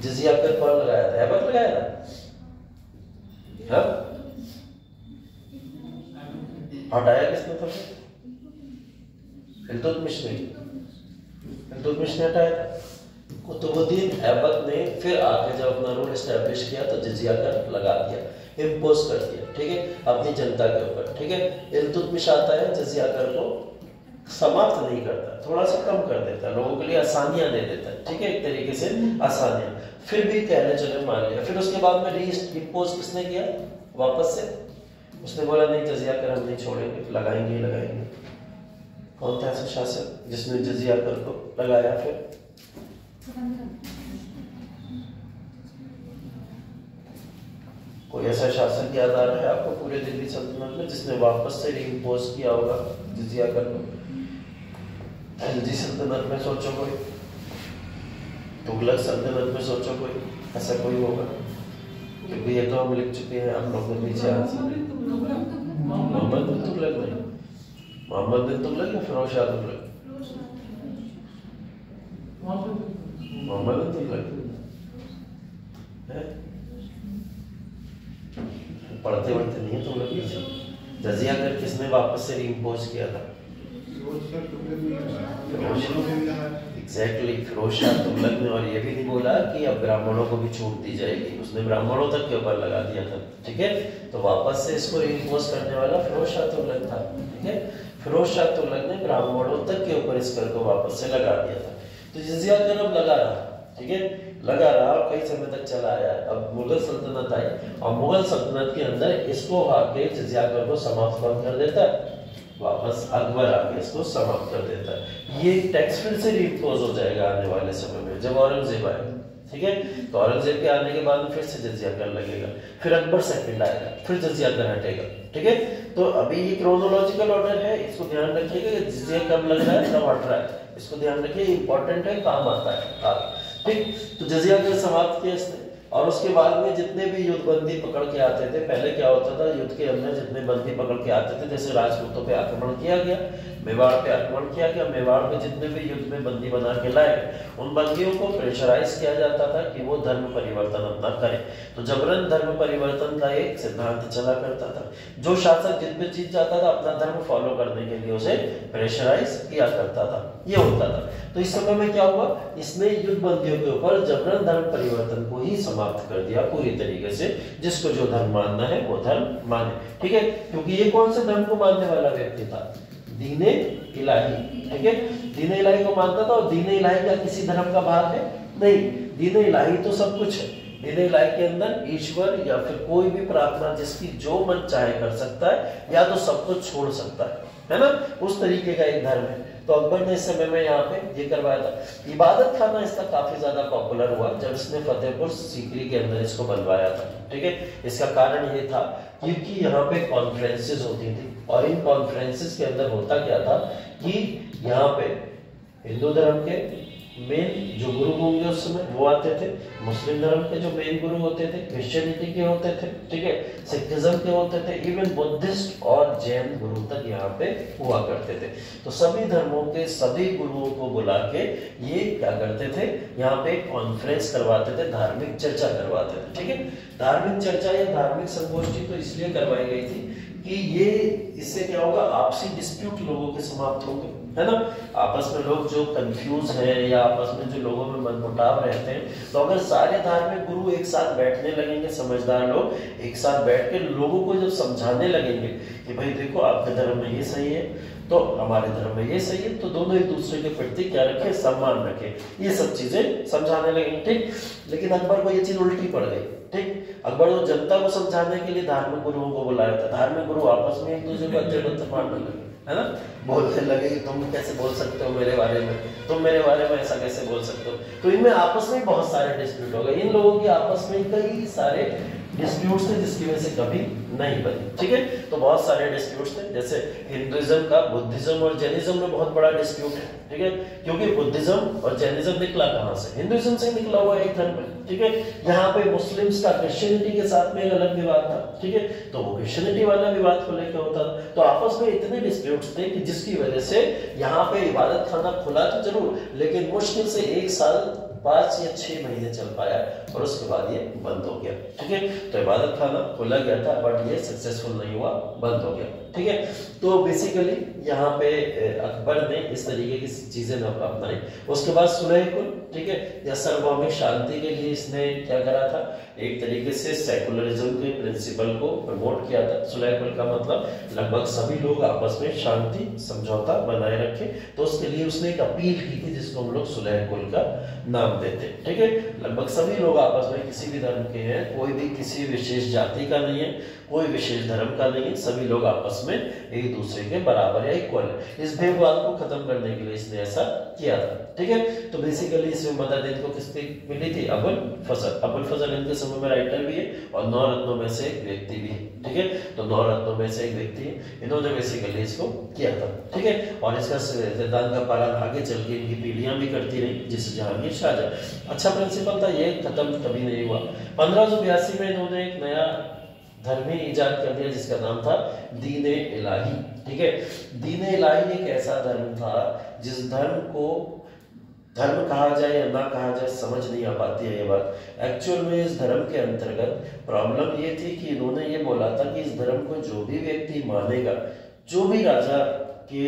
जजिया कर कौन लगाया था? ऐबक लगाया था। हाँ? हटाया किसने था? इल्तुतमिश ने हटाया था। कुतुबुद्दीन ऐबक ने फिर आके जब अपना रूल एस्टेब्लिश किया तो जजिया कर लगा दिया, इम्पोज कर दिया। ठीक है, अपनी जनता के ऊपर। ठीक है, इल्तुतमिश आता है, जजिया कर को समाप्त नहीं करता, थोड़ा सा कम कर देता है, लोगों के लिए आसानियां दे देता है। ठीक है, एक तरीके से आसानियां, फिर भी कहने चले मान लिया। फिर उसके बाद में रीइम्पोज किसने किया वापस से? उसने बोला नहीं, जजिया कर हम नहीं छोड़ेंगे, लगाएंगे ही लगाएंगे। कौन था ऐसा शासक जिसने जजिया कर को लगाया? फिर कोई ऐसा शासक याद आ रहा है आपको पूरे दिल्ली सल्तनत में जिसने वापस से रीइम्पोज किया होगा जजिया कर को? दिल्ली सल्तनत में सोचो कोई, तुगलक सल्तनत में सोचो कोई, ऐसा कोई होगा? क्योंकि ये तो हम लिख चुके हैं आप लोगों के नीचे। मोहम्मद बिन तुगलक नहीं, मोहम्मद बिन तुगलक या फिरोज शाह तुगलक? मोहम्मद बिन तुगलक है? पढ़ते बढ़ते नहीं है तुम लोग पीछे। जजिया कर किसने वापस से रीइम्पोज किया था? एग्जैक्टली, फिरोज शाह तुगलक ने। और ये भी नहीं बोला कि अब ब्राह्मणों को भी छूट दी जाएगी, उसने ब्राह्मणों तक के ऊपर लगा दिया था। ठीक है, तो वापस से इसको रीइम्पोज करने वाला फिरोज शाह तुगलक था। ठीक है, फिरोज शाह तुगलक ने ब्राह्मणों तक के ऊपर इस कर को वापस से लगा दिया था। तो जजिया कर अब लगा रहा। ठीक है, लगा रहा और कई समय तक चला आया। अब मुगल सल्तनत आई और मुगल सल्तनत के अंदर इसको आके जजिया कर को समाप्त कर देता है, वापस अकबर आके इसको समाप्त कर देता है। ये टैक्स फिर से रीइम्पोज हो जाएगा आने वाले समय में जब औरंगजेब आएगा। ठीक है, तो औरंगजेब के आने के बाद फिर से जजिया कर लगेगा, फिर अकबर सेकंड आएगा, फिर जजिया कर हटेगा। ठीक है, तो अभी ये क्रोनोलॉजिकल ऑर्डर है, इसको ध्यान रखिएगा कि जजिया कब लग रहा है कब हट रहा है, इसको ध्यान रखिए, इंपॉर्टेंट है, काम आता है। ठीक, तो जजिया कर समाप्त किया इसने। और उसके बाद में जितने भी युद्ध बंदी पकड़ के आते थे, पहले क्या होता था युद्ध के अंदर जितने बंदी पकड़ के आते थे, जैसे राजपूतों पे आक्रमण किया गया, मेवाड़ पे आक्रमण किया गया, मेवाड़ में जितने भी युद्ध में बंदी बना के लाए उन बंदियों को प्रेशराइज किया जाता था कि वो धर्म परिवर्तन अपना करें। तो जबरन धर्म परिवर्तन का एक सिद्धांत चला करता था। जो शासक जिन पे जीत जाता था अपना धर्म फॉलो करने के लिए उसे प्रेशराइज किया करता था, ये होता था। तो इस समय में क्या हुआ, इसने युद्ध बंदियों के ऊपर जबरन धर्म परिवर्तन को ही समाप्त कर दिया पूरी तरीके से। जिसको जो धर्म मानना है वो धर्म माने। ठीक है, क्योंकि ये कौन से धर्म को मानने वाला व्यक्ति था? दीने इलाही। ठीक है, दीने इलाही को मानता था। और दीने इलाही क्या किसी धर्म का भाग है? नहीं, दीने इलाही तो सब कुछ है। दीने इलाही के अंदर ईश्वर या फिर कोई भी प्रार्थना जिसकी जो मन चाहे कर सकता है, या तो सब कुछ छोड़ सकता है ना, उस तरीके का एक धर्म है। तो अकबर ने इस समय में यहाँ पे ये करवाया था। इबादत खाना इसका काफी ज्यादा पॉपुलर हुआ जब इसने फतेहपुर सीकरी के अंदर इसको बनवाया था। ठीक है, इसका कारण ये था क्योंकि यहाँ पे कॉन्फ्रेंसेस होती थी और इन कॉन्फ्रेंसेस के अंदर होता क्या था कि यहाँ पे हिंदू धर्म के मेन जो गुरु होंगे उस समय वो आते थे, मुस्लिम धर्म के जो मेन गुरु होते थे क्रिश्चियनिटी के होते थे, ठीक है, सिखिज्म के होते थे, इवन बुद्धिस्ट और जैन गुरु तक यहाँ पे हुआ करते थे। तो सभी धर्मों के सभी गुरुओं को बुला के ये क्या करते थे, यहाँ पे कॉन्फ्रेंस करवाते थे, धार्मिक चर्चा करवाते थे। ठीक है, धार्मिक चर्चा या धार्मिक संगोष्ठी तो इसलिए करवाई गई थी कि ये इससे क्या होगा, आपसी डिस्प्यूट लोगों के समाप्त होंगे, है ना। आपस में लोग जो कंफ्यूज हैं या आपस में जो लोगों में मनमुटाव रहते हैं, तो अगर सारे धार्मिक गुरु एक साथ बैठने लगेंगे, समझदार लोग एक साथ बैठ के लोगों को जब समझाने लगेंगे कि भाई देखो आपके धर्म में ये सही है तो हमारे धर्म में ये सही है, तो दोनों एक दूसरे के प्रति क्या रखे, सम्मान रखे, ये सब चीजें समझाने लगेंगे। ठीक, लेकिन अकबर को ये चीज उल्टी पड़ गई। ठीक, अकबर को जनता को समझाने के लिए धार्मिक गुरुओं को बुलाया था, धार्मिक गुरु आपस में एक दूसरे को अच्छे बच्चे मारने लगे, है ना, बोलने लगे कि तुम कैसे बोल सकते हो मेरे बारे में, तुम मेरे बारे में ऐसा कैसे बोल सकते हो। तो इनमें आपस में बहुत सारे डिस्प्यूट हो गए, इन लोगों के आपस में कई सारे डिस्प्यूट्स थे जिसकी वजह से कभी नहीं बनी। ठीक है, तो बहुत सारे डिस्प्यूट्स थे, जैसे हिंदुइज्म का बुद्धिज्म और जैनिज्म में बहुत बड़ा डिस्प्यूट है। ठीक है, क्योंकि बुद्धिज्म और जैनिज्म निकला कहां से? हिंदुइज्म से निकला हुआ एक धर्म है। ठीक है, यहाँ पे मुस्लिम्स का क्रिश्चियनिटी के साथ में एक अलग विवाद था। ठीक है, तो वो क्रिश्चियनिटी वाला विवाद को लेकर होता था, तो आपस में इतने डिस्प्यूट्स थे कि जिसकी वजह से यहाँ पे इबादत खाना खुला तो जरूर, लेकिन मुश्किल से 1 साल 5 या 6 महीने चल पाया और उसके बाद ये बंद हो गया। ठीक है, तो इबादत खाना खोला गया था बट ये सक्सेसफुल नहीं हुआ, बंद हो गया। ठीक है, तो बेसिकली यहाँ पे अकबर ने इस तरीके की चीजें अपनाई। उसके बाद सुलह-ए-कुल, ठीक है, या सार्वभौमिक शांति के लिए इसने क्या करा था? एक तरीके से सेकुलरिज्म के प्रिंसिपल को प्रमोट किया था। सुलह-ए-कुल का मतलब लगभग सभी लोग आपस में शांति समझौता बनाए रखें, तो उसके लिए उसने एक अपील की थी जिसको हम लोग सुलह-ए-कुल का नाम देते हैं। ठीक है, लगभग सभी लोग आपस में किसी भी धर्म के हैं, कोई भी किसी विशेष जाति का नहीं है, कोई विशेष धर्म का नहीं है, सभी लोग आपस में एक दूसरे के बराबर या इक्वल है। इस भेदभाव को खत्म करने के लिए इसने ऐसा किया था। ठीक है, तो बेसिकली इसमें मदद इनको किसकी मिली थी? अबुल फजल। अबुल फजल इनके समय में राइटर भी है और 9 रत्नों में से एक व्यक्ति भी है। ठीक है, तो 9 रत्नों में से एक व्यक्ति है, इन्होंने बेसिकली इसको किया था। ठीक है, और इसका सिद्धांत का पालन आगे चल के इनकी पीढ़ियां भी करती रही, जिससे जहांगीर शाहजहां। अच्छा प्रिंसिपल था, ये खत्म कभी नहीं हुआ। 1582 में इन्होंने एक नया धर्म ही इजाद कर दिया जिसका नाम था दीन-ए इलाही। ठीक है, दीन-ए इलाही एक ऐसा धर्म था जिस धर्म को धर्म कहा जाए या ना कहा जाए समझ नहीं आ पाती है ये बात। एक्चुअल में इस धर्म के अंतर्गत प्रॉब्लम ये थी कि इन्होंने ये बोला था कि इस धर्म को जो भी व्यक्ति मानेगा, जो भी राजा के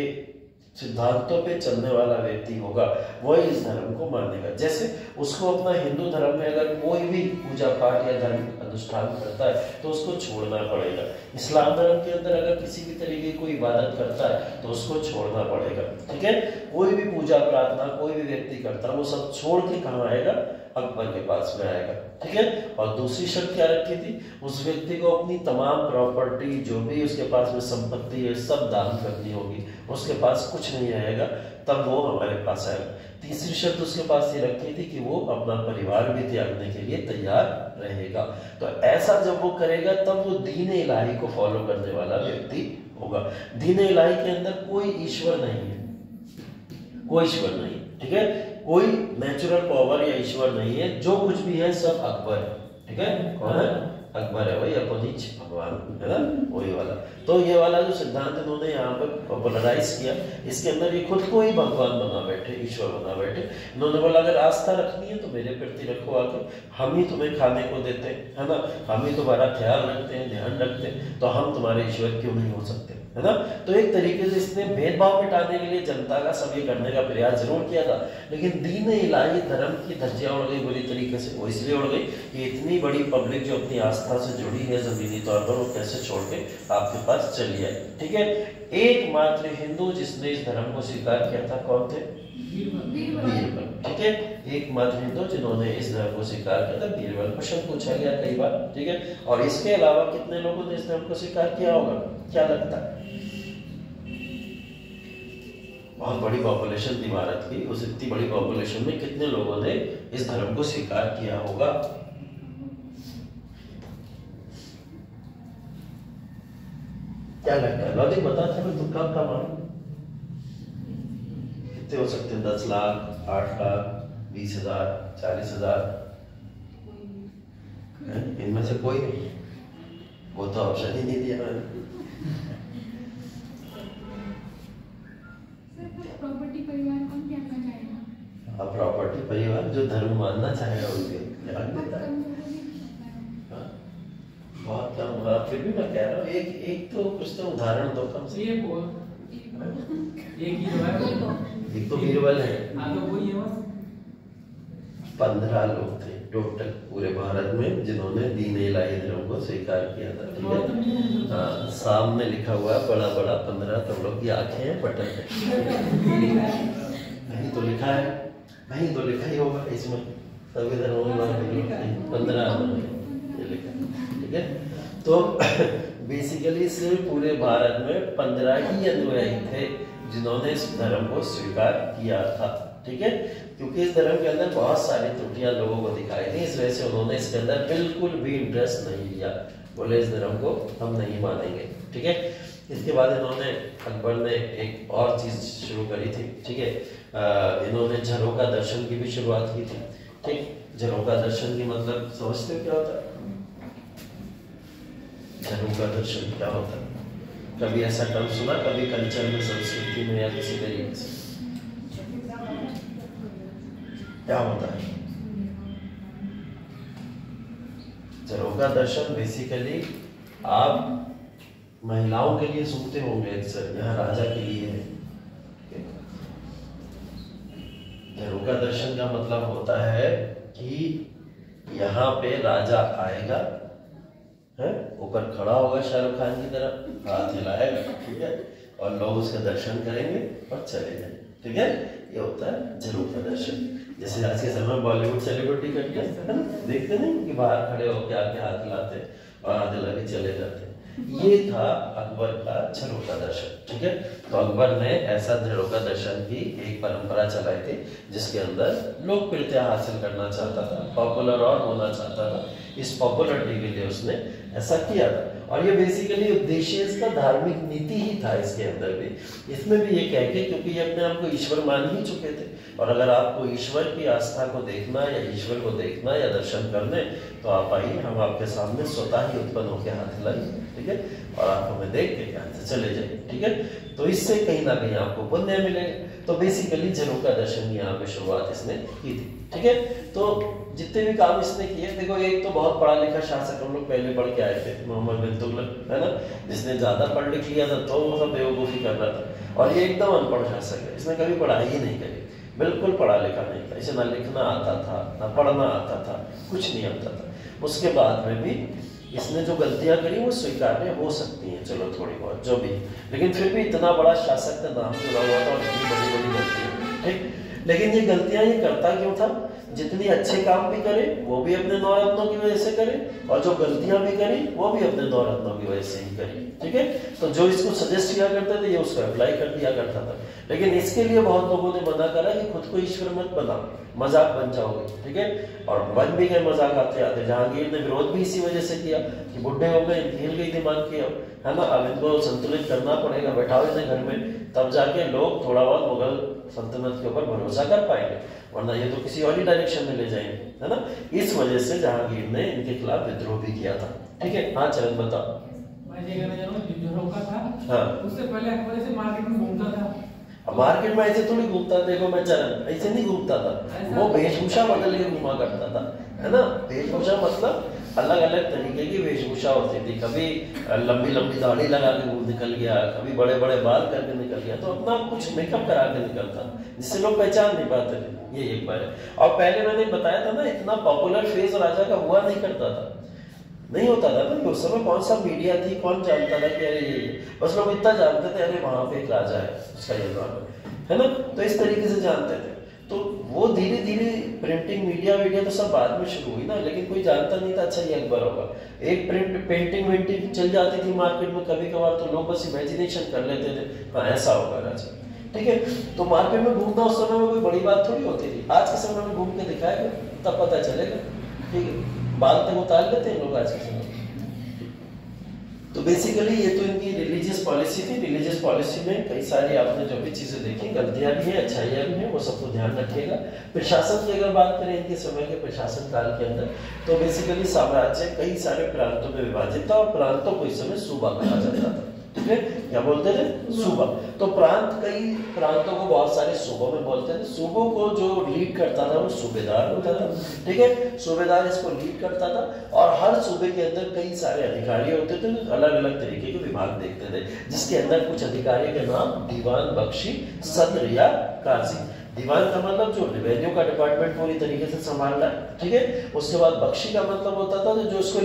सिद्धांतों पे चलने वाला व्यक्ति होगा वह इस धर्म को मानेगा। जैसे उसको अपना हिंदू धर्म में अगर कोई भी पूजा पाठ या धर्म अनुष्ठान करता है तो उसको छोड़ना पड़ेगा। इस्लाम धर्म के अंदर अगर किसी भी तरीके की कोई इबादत करता है तो उसको छोड़ना पड़ेगा। ठीक है, कोई भी पूजा प्रार्थना कोई भी व्यक्ति करता है वो सब छोड़ के कहाँ आएगा? अकबर के पास में आएगा। ठीक है, और दूसरी शर्त क्या रखी थी? उस व्यक्ति को अपनी तमाम प्रॉपर्टी जो भी उसके पास में संपत्ति है सब दान करनी होगी, उसके पास कुछ नहीं आएगा तब वो हमारे पास आएगा। तीसरी शर्त उसके पास ये रखी थी कि वो अपना परिवार भी त्यागने के लिए तैयार रहेगा। तो ऐसा जब वो करेगा तब वो दीन-ए इलाही को फॉलो करने वाला व्यक्ति होगा। दीन-ए इलाही के अंदर कोई ईश्वर नहीं है, कोई ईश्वर नहीं। ठीक है, कोई नेचुरल पावर या ईश्वर नहीं है, जो कुछ भी है सब अकबर है। ठीक है, कौन है? अकबर है, वही अपनीच भगवान है ना, वही वाला। तो ये वाला जो सिद्धांत इन्होंने यहाँ पे पॉपुलराइज किया, इसके अंदर ये खुद को ही भगवान बना बैठे, ईश्वर बना बैठे। इन्होंने बोला अगर आस्था रखनी है तो मेरे प्रति रखो आके, हम ही तुम्हें खाने को देते हैं, है ना, हम ही तुम्हारा ख्याल रखते हैं, ध्यान रखते हैं, तो हम तुम्हारे ईश्वर क्यों नहीं हो सकते, है ना। तो एक तरीके से इसने भेदभाव मिटाने के लिए जनता का सब ये करने का प्रयास जरूर किया था, लेकिन दीन-ए इलाही धर्म की धज्जियां उड़ गई बुरी तरीके से। वो इसलिए उड़ गई कि इतनी बड़ी पब्लिक जो अपनी आस्था से जुड़ी है जमीनी तौर पर, वो कैसे छोड़ के आपके पास चली आई। ठीक है, एकमात्र हिंदू जिसने इस धर्म को स्वीकार किया था कौन थे? बीरबल। ठीक है, एकमात्र हिंदू जिन्होंने इस धर्म को स्वीकार किया था बीरबल। क्वेश्चन पूछा गया कई बार। ठीक है, और इसके अलावा कितने लोगों ने इस धर्म को स्वीकार किया होगा, क्या लगता है? बहुत बड़ी पॉपुलेशन थी भारत की, उस इतनी बड़ी पॉपुलेशन में कितने लोगों ने इस धर्म को स्वीकार किया होगा? क्या लगता है? लॉजिक बता सकते हो? तुक्का का मानो कितने हो सकते हैं? 10 लाख, 8 लाख, 20,000, 40,000? इनमें से कोई नहीं, वो तो ऑप्शन ही नहीं दिया मैंने। प्रॉपर्टी परिवार कौन क्या करना चाहेगा? अब प्रॉपर्टी परिवार जो धर्म मानना चाहेगा उनके ध्यान देता है। बहुत कम, फिर भी मैं कह रहा हूँ एक तो कुछ तो उदाहरण दो कम से। एक ही जो है, एक तो बीरबल है। हाँ तो वही है बस। 15 लोग थे टोटल पूरे भारत में जिन्होंने दीन-ए इलाही धर्म को स्वीकार किया था। ठीक है, हाँ, सामने लिखा हुआ है बड़ा बड़ा 15, तुम लोग की आंखें हैं पटल है, नहीं तो लिखा है, नहीं तो लिखा ही होगा इसमें सभी धर्मों में 15 लिखा। ठीक है, तो बेसिकली सिर्फ पूरे भारत में 15 ही अनुयायी थे जिन्होंने इस धर्म को स्वीकार किया था। ठीक है, क्योंकि इस धर्म के अंदर बहुत सारी त्रुटियां लोगों को दिखाई थी, इस वजह से उन्होंने इसके अंदर बिल्कुल भी इंटरेस्ट नहीं लिया, बोले इस धर्म को हम नहीं मानेंगे। ठीक है, इसके बाद इन्होंने अकबर ने एक और चीज शुरू करी थी। ठीक है, इन्होंने झरोका दर्शन की भी शुरुआत की थी। ठीक, झरोका दर्शन की मतलब समझते हो क्या होता है? झरोका दर्शन क्या होता है? कभी ऐसा टर्म सुना कभी कल्चर में, संस्कृति में या किसी तरीके से? क्या होता है झरोका दर्शन? बेसिकली आप महिलाओं के लिए सुनते होंगे अक्सर, यहाँ राजा के लिए है। झरोका दर्शन का मतलब होता है कि यहाँ पे राजा आएगा, है ऊपर खड़ा होगा शाहरुख खान की तरह, हाथ हिलाएगा, ठीक है, और लोग उसका दर्शन करेंगे और चले जाएंगे। ठीक है, ये होता है झरोका दर्शन। जैसे आज के समय बॉलीवुड सेलिब्रिटी करते हैं, देखते नहीं कि बाहर खड़े होकर आके हाथ हिलाते और हाथ हिला के चले जाते हैं। ये था अकबर का झरोका दर्शन। ठीक है, तो अकबर ने ऐसा झरोका दर्शन की एक परंपरा चलाई थी, जिसके अंदर लोकप्रियता हासिल करना चाहता था, पॉपुलर और होना चाहता था। इस पॉपुलरिटी के लिए उसने ऐसा किया था, और ये बेसिकली उद्देश्य इसका धार्मिक नीति ही था। इसके अंदर भी, इसमें भी ये कह के, क्योंकि ये अपने आप को ईश्वर मान ही चुके थे, और अगर आपको ईश्वर की आस्था को देखना या ईश्वर को देखना या दर्शन करने, तो आप आइए, हम आपके सामने स्वतः ही उत्पन्न होकर हाथ हिलाइए। ठीक है, और आप हमें देख के यहाँ से चले जाइए। ठीक है, तो इससे कहीं ना कहीं आपको पुण्य मिलेगा। तो बेसिकली झरोका दर्शन की यहाँ पे शुरुआत इसने की थी। ठीक है, तो जितने भी काम इसने किए, देखो एक तो बहुत पढ़ा लिखा शासक हम लोग पहले पढ़ के आए थे, मोहम्मद बिन तुगलक, है ना, जिसने ज्यादा पढ़ लिख लिया था तो वो सब बेवकूफी कर रहा था, और ये एकदम अनपढ़ शासक है, इसने कभी पढ़ाई ही नहीं करी, बिल्कुल पढ़ा लिखा नहीं था, इसे ना लिखना आता था ना पढ़ना आता था, कुछ नहीं आता था। उसके बाद में भी इसने जो गलतियां करी वो स्वीकार्य हो सकती हैं, चलो थोड़ी बहुत जो भी, लेकिन फिर भी इतना बड़ा शासक का नाम जुड़ा हुआ था और इतनी बड़ी बड़ी गलतियां। ठीक, लेकिन ये गलतियां ये करता क्यों था? जितनी अच्छे काम भी करे वो भी अपने नौरत्नों की वजह से करे, और जो गलतियां भी करी वो भी अपने नौरत्नों की वजह से ही करी। ठीक है, तो जो इसको सजेस्ट किया करते थे ये उसको अप्लाई कर दिया करता था, लेकिन इसके लिए बहुत लोगों ने मना करा कि खुद को ईश्वर मत बनाओ, मजाक बन जाओगे। ठीक है, और बन भी गए मजाक आते आते। जहांगीर ने विरोध भी इसी वजह से किया कि बुढ़े हो गए, हिल गई दिमाग की, है ना, अब इनको संतुलित करना पड़ेगा, बैठाओ इन्हें घर में, तब जाके लोग थोड़ा बहुत मुगल सल्तनत के ऊपर भरोसा कर पाएंगे, वरना ये तो किसी और ही डायरेक्शन में ले जाएंगे, है ना। इस वजह से जहांगीर ने इनके खिलाफ विद्रोह भी किया था। ठीक है, हाँ चरण बताओ। झरोका था, हाँ, उससे पहले अकबर से मार्केट में घूमता था। मार्केट में ऐसे थोड़ी घूमता, देखो मैं चरण ऐसे नहीं घूमता था, वो वेशभूषा बदल के घूमा करता था, है ना। वेशभूषा मतलब अलग अलग तरीके की वेशभूषा होती थी, कभी लंबी लंबी दाढ़ी लगा के वो निकल गया, कभी बड़े बड़े बाल करके निकल गया, तो अपना कुछ मेकअप करा के निकलता, जिससे लोग पहचान नहीं पाते थे। ये एक बार है। और पहले मैंने बताया था ना, इतना पॉपुलर फेस राजा का हुआ नहीं करता था, नहीं होता था ना। उस समय कौन सा मीडिया थी, कौन जानता था कि अरे ये, बस लोग इतना जानते थे अरे वहां पे एक राजा है, उसका ये नाम है ना, तो इस तरीके से जानते थे। तो वो धीरे धीरे प्रिंटिंग मीडिया तो सब बाद में शुरू हुई ना, लेकिन कोई जानता नहीं था अच्छा ये अकबर होगा। एक प्रिंट पेंटिंग वेंटिंग चल जाती थी मार्केट में कभी कभार, तो लोग बस इमेजिनेशन कर लेते थे, हाँ ऐसा होगा राजा। ठीक है, तो मार्केट में घूमना उस समय में कोई बड़ी बात थोड़ी होती थी। आज के समय में घूम के दिखाएगा तब पता चलेगा। ठीक है, बाल तक उतार लेते हैं लोग आज के समय। तो बेसिकली ये तो इनकी रिलीजियस पॉलिसी थी। रिलीजियस पॉलिसी में कई सारी आपने जो भी चीजें देखी, गलतियां भी हैं, अच्छाइयां भी हैं, वो सबको ध्यान रखिएगा। प्रशासन की अगर बात करें इनके समय के प्रशासन काल के अंदर, तो बेसिकली साम्राज्य कई सारे प्रांतों में विभाजित था, और प्रांतों को इस समय सूबा कहा जाता था। ठीक है, क्या बोलते थे? सूबा। तो प्रांत, कई प्रांतों को बहुत सारे सूबों में बोलते थे। सूबों को जो लीड करता था वो सूबेदार होता था। ठीक है, सूबेदार इसको लीड करता था, और हर सूबे के अंदर कई सारे अधिकारी होते थे, अलग अलग तरीके के विभाग देखते थे, जिसके अंदर कुछ अधिकारी के नाम दीवान, बख्शी, सद्र या काजी। दीवान का मतलब जो रेवेन्यू का डिपार्टमेंट पूरी तरीके से संभाल रहा है। ठीक है, उसके बाद बख्शी का मतलब होता था जो उसको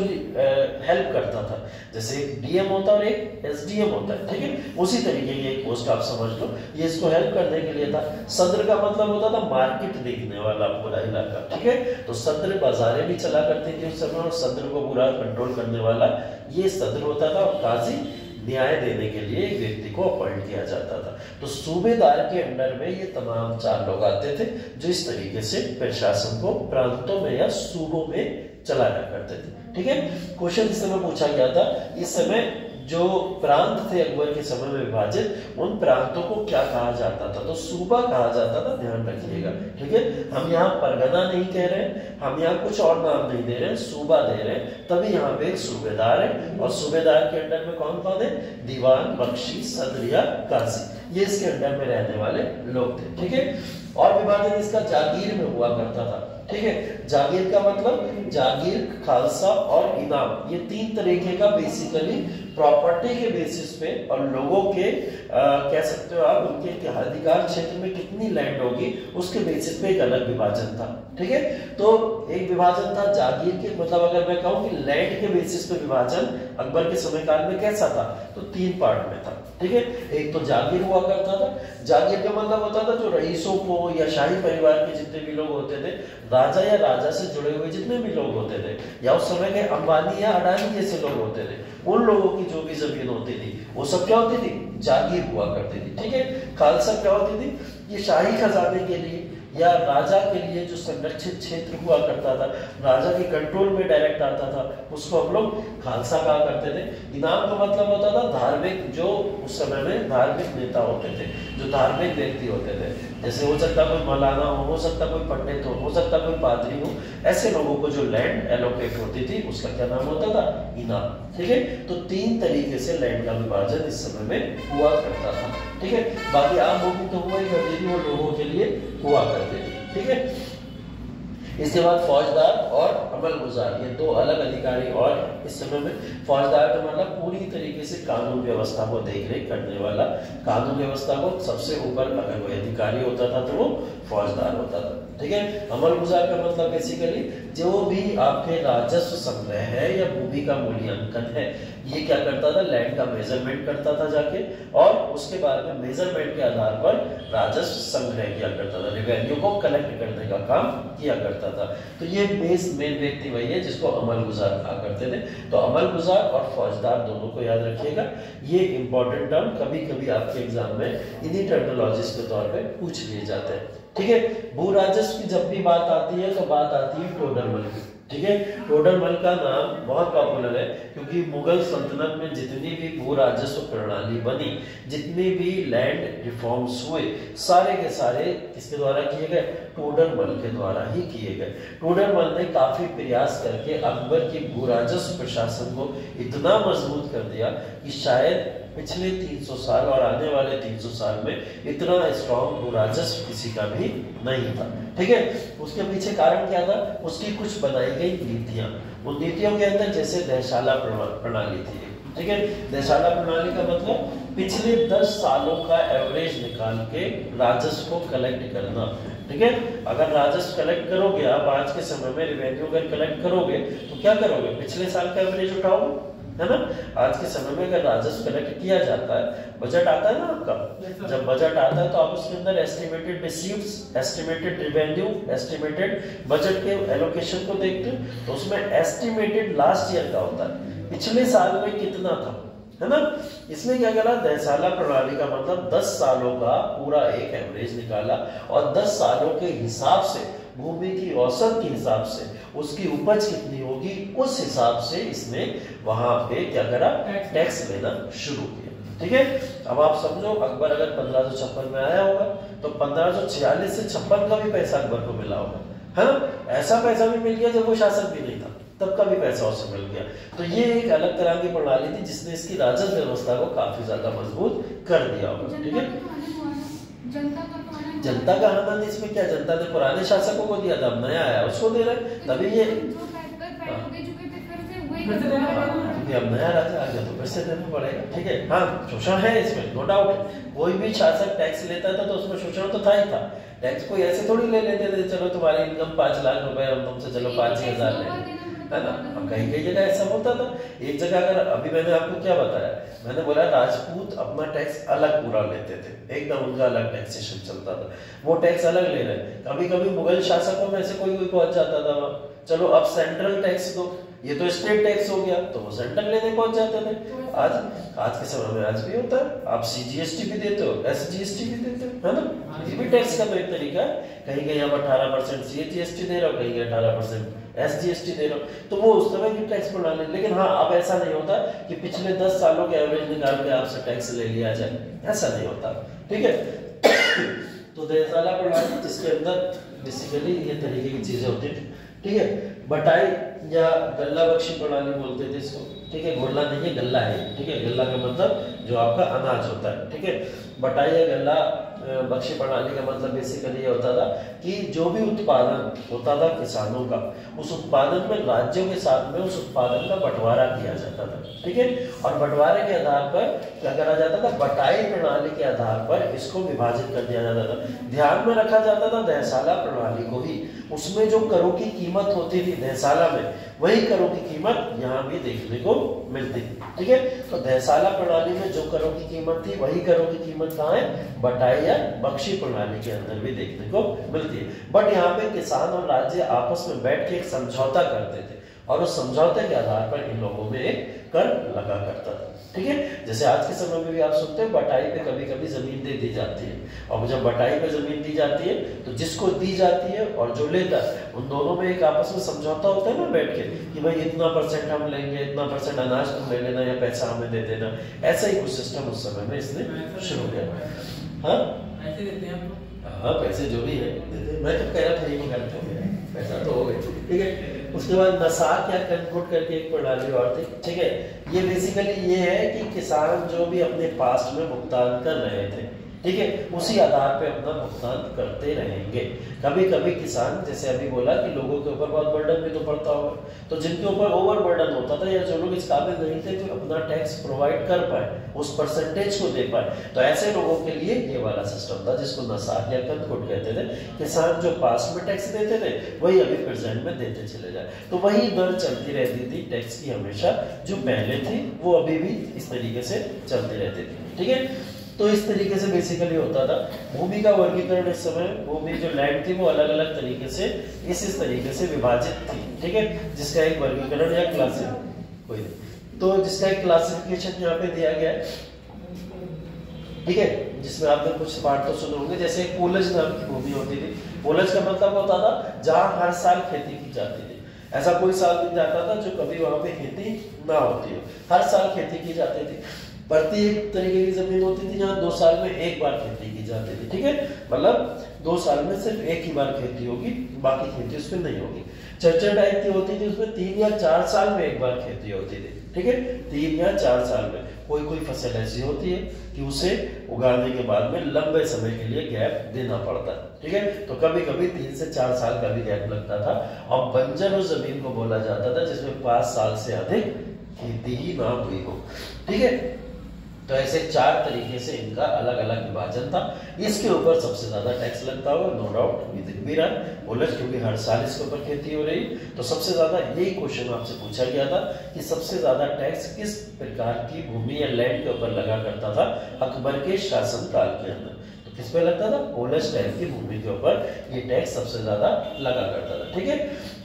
हेल्प करता था, जैसे एक डीएम होता है और एक एसडीएम होता है। ठीक है, उसी तरीके की एक पोस्ट आप समझ लो, ये इसको हेल्प करने के लिए था। सद्र का मतलब होता था मार्केट देखने वाला पूरा इलाका। ठीक है, तो सद्र बाजारें भी चला करती थी उस समय, और सद्र को पूरा कंट्रोल करने वाला ये सद्र होता था। और काजी न्याय देने के लिए एक व्यक्ति को अपॉइंट किया जाता था। तो सूबेदार के अंडर में ये तमाम 4 लोग आते थे जो इस तरीके से प्रशासन को प्रांतों में या सूबों में चलाया करते थे। ठीक है, क्वेश्चन इस समय पूछा गया था, इस समय जो प्रांत थे अकबर के समय में विभाजित, उन प्रांतों को क्या कहा जाता था? तो सूबा कहा जाता था, ध्यान रखिएगा। ठीक है, हम यहाँ परगना नहीं कह रहे हैं, हम यहाँ कुछ और नाम नहीं दे रहे हैं, सूबा दे रहे हैं। तभी यहाँ पे एक सूबेदार है और सूबेदार के अंडर में कौन कौन है? दीवान, बख्शी, सदर या काजी, ये इसके अंडर में रहने वाले लोग थे। ठीक है, और विभाजन इसका जागीर में हुआ करता था। ठीक है, जागीर का मतलब जागीर, खालसा और इनाम, ये 3 तरीके का बेसिकली प्रॉपर्टी के बेसिस पे और लोगों के कह सकते हो आप उनके अधिकार क्षेत्र में कितनी लैंड होगी उसके बेसिस पे एक अलग विभाजन था। ठीक है, तो एक विभाजन था जागीर के, मतलब अगर मैं कहूं कि लैंड के बेसिस पे विभाजन अकबर के समय काल में कैसा था, तो 3 पार्ट में था। ठीक है, एक तो जागीर हुआ करता था। जागीर का मतलब होता था जो रईसों को या शाही परिवार के जितने भी लोग होते थे, राजा या राजा से जुड़े हुए जितने भी लोग होते थे, या उस समय के अंबानी या अडानी जैसे लोग होते थे, उन लोगों की जो भी जमीन होती थी वो सब क्या होती थी? जागीर हुआ करती थी। ठीक है, खालसा क्या होती थी? ये शाही खजाने के लिए या राजा के लिए जो संरक्षित क्षेत्र हुआ करता था, राजा के कंट्रोल में डायरेक्ट आता था, उसको हम लोग खालसा कहा करते थे। इनाम का मतलब होता था धार्मिक, जो उस समय में धार्मिक नेता होते थे, जो धार्मिक व्यक्ति होते थे, जैसे हो सकता कोई मौलाना हो सकता कोई पंडित हो सकता कोई पादरी हो, ऐसे लोगों को जो लैंड एलोकेट होती थी उसका क्या नाम होता था? इनाम। ठीक है, तो 3 तरीके से लैंड का विभाजन इस समय में हुआ करता था। ठीक है, बाकी आम लोगों तो हुआ ही करती थी, वो लोगों के लिए हुआ करते थे। ठीक है, इसके बाद फौजदार और अमलगुजार, ये 2 अलग अधिकारी। और इस समय में फौजदार का मतलब पूरी तरीके से कानून व्यवस्था को देख रेख करने वाला, कानून व्यवस्था को सबसे ऊपर अगर कोई अधिकारी होता था तो वो फौजदार होता था। ठीक है, अमलगुजार का मतलब बेसिकली जो भी आपके राजस्व संग्रह है या भूमि का मूल्यांकन है, ये क्या करता था? लैंड का मेजरमेंट करता था जाके, और उसके बाद में मेजरमेंट के आधार पर राजस्व संग्रह किया करता था, रेवेन्यू को कलेक्ट करने का काम किया करता था। तो ये मेन व्यक्ति वही है जिसको अमलगुजार कहा करते थे। तो अमलगुजार और फौजदार दोनों को याद रखिएगा, ये इंपॉर्टेंट टर्म कभी कभी आपके एग्जाम में इन्हीं टर्मिनोलॉजीज के तौर पे पूछ लिए जाते हैं। ठीक है, भू राजस्व की जब भी बात आती है तो बात आती है टोडरमल की। ठीक है, टोडरमल का नाम बहुत पॉपुलर है क्योंकि मुगल सल्तनत में जितनी भी भू राजस्व प्रणाली बनी, जितने भी लैंड रिफॉर्म्स हुए, सारे के सारे किसके द्वारा किए गए? टोडरमल के द्वारा ही किए गए। टोडरमल ने काफी प्रयास करके अकबर की भू राजस्व प्रशासन को इतना मजबूत कर दिया कि शायद पिछले 300 साल और आने वाले 300 साल में इतना स्ट्रॉन्ग भू राजस्व किसी का भी नहीं था। ठीक है, उसके पीछे कारण क्या था? उसकी कुछ बनाई गई नीतियां, उन नीतियों के अंदर जैसे दहशाला प्रणाली थी। ठीक है, दहशाला प्रणाली का मतलब पिछले 10 सालों का एवरेज निकाल के राजस्व को कलेक्ट करना। ठीक है, अगर राजस्व कलेक्ट करोगे आप, आज के समय में रेवेन्यू अगर कलेक्ट करोगे तो क्या करोगे? पिछले साल का एवरेज उठाओगे, है ना? आज के समय में अगर राजस्व कलेक्ट किया जाता है, बजट आता है ना आपका, जब बजट आता है तो आप उसके अंदर estimated receives, estimated revenue, estimated budget के एलोकेशन को देखते हो, तो उसमें एस्टिमेटेड लास्ट ईयर का होता है, पिछले साल में कितना था, है ना? इसमें क्या करा? दहसाला प्रणाली का मतलब 10 सालों का पूरा एक एवरेज निकाला और 10 सालों के हिसाब से, भूमि की औसत के हिसाब से उसकी उपज कितनी होगी, उस हिसाब से इसने वहां पे क्या करा? टैक्स लेना शुरू किया। ठीक है, अब आप समझो अकबर अगर 1556 में आया होगा तो 1546 से 56 का भी पैसा अकबर को मिला होगा, है ना? ऐसा पैसा भी मिल गया जब वो शासक भी नहीं था, तब का भी पैसा उसे मिल गया। तो ये एक अलग तरह की प्रणाली थी जिसने इसकी राजस्व व्यवस्था को काफी ज्यादा मजबूत कर दिया होगा। ठीक है, जनता का आनंद इसमें क्या? जनता ने पुराने शासकों को दिया था, अब नया आया उसको दे रहे, तभी ये क्योंकि अब नया राजा आ गया तो फिर से देना पड़ेगा। ठीक है, हाँ शोषण है इसमें, नो डाउट। कोई भी शासक टैक्स लेता था तो उसमें शोषण तो था ही था। टैक्स कोई ऐसे थोड़ी ले लेते थे, चलो तुम्हारी इनकम 5 लाख रुपए, हम तुमसे चलो 5,000 लेंगे, है ना? अब कहीं कहीं जगह ऐसा होता था। एक जगह अगर, अभी मैंने आपको क्या बताया, मैंने बोला राजपूत अपना टैक्स अलग पूरा लेते थे, एकदम उनका अलग टैक्सेशन चलता था, वो टैक्स अलग ले रहे। कभी कभी मुगल शासकों में से कोई पहुंच जाता था, चलो अब सेंट्रल टैक्स दो, ये तो स्टेट टैक्स हो गया, तो वो सेंट्रल लेने पहुंच जाते थे। आज के समय में आज भी होता है, आप CGST भी देते हो, SGST भी देते हो, है ना। ये भी टैक्स का तो एक तरीका है, कहीं कहीं आप 18% CGST दे रहे हो, कहीं 18% SGST दे रहे हो, तो वो उस तरह की टैक्स प्रणाली। लेकिन हाँ, अब ऐसा नहीं होता कि पिछले 10 सालों के एवरेज निकाल के आपसे टैक्स ले लिया जाए, ऐसा नहीं होता, ठीक है। तो देयशाला प्रणाली जिसके अंदर बेसिकली ये तरीके की चीजें होती थी, ठीक है। बटाई या गल्ला बख्शी प्रणाली बोलते थे इसको, ठीक है। गोला नहीं है, गल्ला है, ठीक है। गल्ला का मतलब जो आपका अनाज होता है, ठीक है। बटाई या गल्ला बख्शी प्रणाली का मतलब बेसिकली ये होता था कि जो भी उत्पादन होता था किसानों का, उस उत्पादन में राज्यों के साथ में उस उत्पादन का बंटवारा किया जाता था, ठीक है। और बंटवारे के आधार पर क्या करा जाता था, बटाई प्रणाली के आधार पर इसको विभाजित कर दिया जाता था। ध्यान में रखा जाता था देयशाला प्रणाली को ही, उसमें जो करों की कीमत होती थी देयशाला में, वही करों की कीमत यहाँ भी देखने को मिलती थी, ठीक है। तो देयशाला प्रणाली में जो करों की कीमत थी, वही करों की कीमत कहाँ है, बटाई या बख्शी प्रणाली के अंदर भी देखने को मिलती है। बट यहाँ पे किसान और राज्य आपस में बैठ के एक समझौता करते थे, और उस समझौते के आधार पर इन लोगों में एक कर लगा करता था, ठीक है। जैसे आज के समय में भी आप सुनते हो बटाई पे कभी कभी जमीन दे दी जाती है, और जब बटाई पे जमीन दी जाती है तो जिसको दी जाती है और जो लेता है, उन दोनों में एक आपस में समझौता होता है ना बैठ के, कि भाई इतना % हम लेंगे, इतना % अनाज तुम ले लेना या पैसा हमें दे देना। ऐसा ही कुछ सिस्टम उस समय में इसने शुरू किया। हाँ, ऐसे देते हैं हम, हाँ, पैसे जो भी है मैं तो कह रहा था ये करते हैं, पैसा तो हो गया, ठीक है। उसके बाद नसाक या कंकुट करके एक प्रणाली और थी, ठीक है। ये बेसिकली ये है कि किसान जो भी अपने पास्ट में भुगतान कर रहे थे, ठीक है, उसी आधार पे अपना भुगतान करते रहेंगे। कभी कभी किसान, जैसे अभी बोला कि लोगों के ऊपर बहुत बर्डन भी तो पड़ता होगा, तो जिनके ऊपर ओवर बर्डन होता था या जो लोग इस काबिल नहीं थे कि अपना टैक्स प्रोवाइड कर पाए, उस परसेंटेज को दे पाए, तो ऐसे लोगों के लिए ये वाला सिस्टम था जिसको नसाक या कंकुट कहते थे। किसान जो पास्ट में टैक्स देते थे वही अभी प्रेजेंट में देते चले जाए, तो वही दर चलती रहती थी टैक्स की हमेशा, जो पहले थी वो अभी भी इस तरीके से चलती रहती थी, ठीक है। तो इस तरीके से बेसिकली होता था। भूमि का वर्गीकरण इस समय, भूमि जो लैंड थी वो अलग अलग तरीके से इस तरीके से विभाजित थी, ठीक है, जिसका एक वर्गीकरण या जिसका एक क्लासिफिकेशन यहाँ पे दिया गया है, ठीक है, जिसमें आपने कुछ पार्ट तो सुने होंगे। जैसे पोलज नाम की भूमि होती थी, पोलज का मतलब होता था जहाँ हर साल खेती की जाती थी। ऐसा कोई साल नहीं जाता था जो कभी वहां पे खेती ना होती हो, हर साल खेती की जाती थी। प्रत्येक तरीके की जमीन होती थी जहाँ 2 साल में एक बार खेती की जाती थी, ठीक है, मतलब 2 साल में सिर्फ एक ही बार खेती होगी, बाकी खेती उसमें नहीं होगी। चर्चा टाइप की होती थी, उसमें 3 या 4 साल में एक बार खेती होती थी, ठीक है, 3 या 4 साल में। कोई फसल ऐसी होती है कि उसे उगाने के बाद में लंबे समय के लिए गैप देना पड़ता है, ठीक है, तो कभी कभी 3 से 4 साल का भी गैप लगता था। और बंजर उस जमीन को बोला जाता था जिसमें 5 साल से अधिक खेती ही ना हुई हो, ठीक है। तो ऐसे 4 तरीके से इनका अलग अलग विभाजन था। इसके ऊपर सबसे ज्यादा टैक्स लगता होगा, नो डाउट, ये दिख भी रहा है बोलज, क्योंकि हर साल इसके ऊपर खेती हो रही। तो सबसे ज्यादा यही क्वेश्चन आपसे पूछा गया था कि सबसे ज्यादा टैक्स किस प्रकार की भूमि या लैंड के ऊपर लगा करता था अकबर के शासनकाल के अंदर। तो किस पे लगता था, पोलज टाइप की भूमि के ऊपर ये टैक्स सबसे ज्यादा लगा करता था, ठीक है।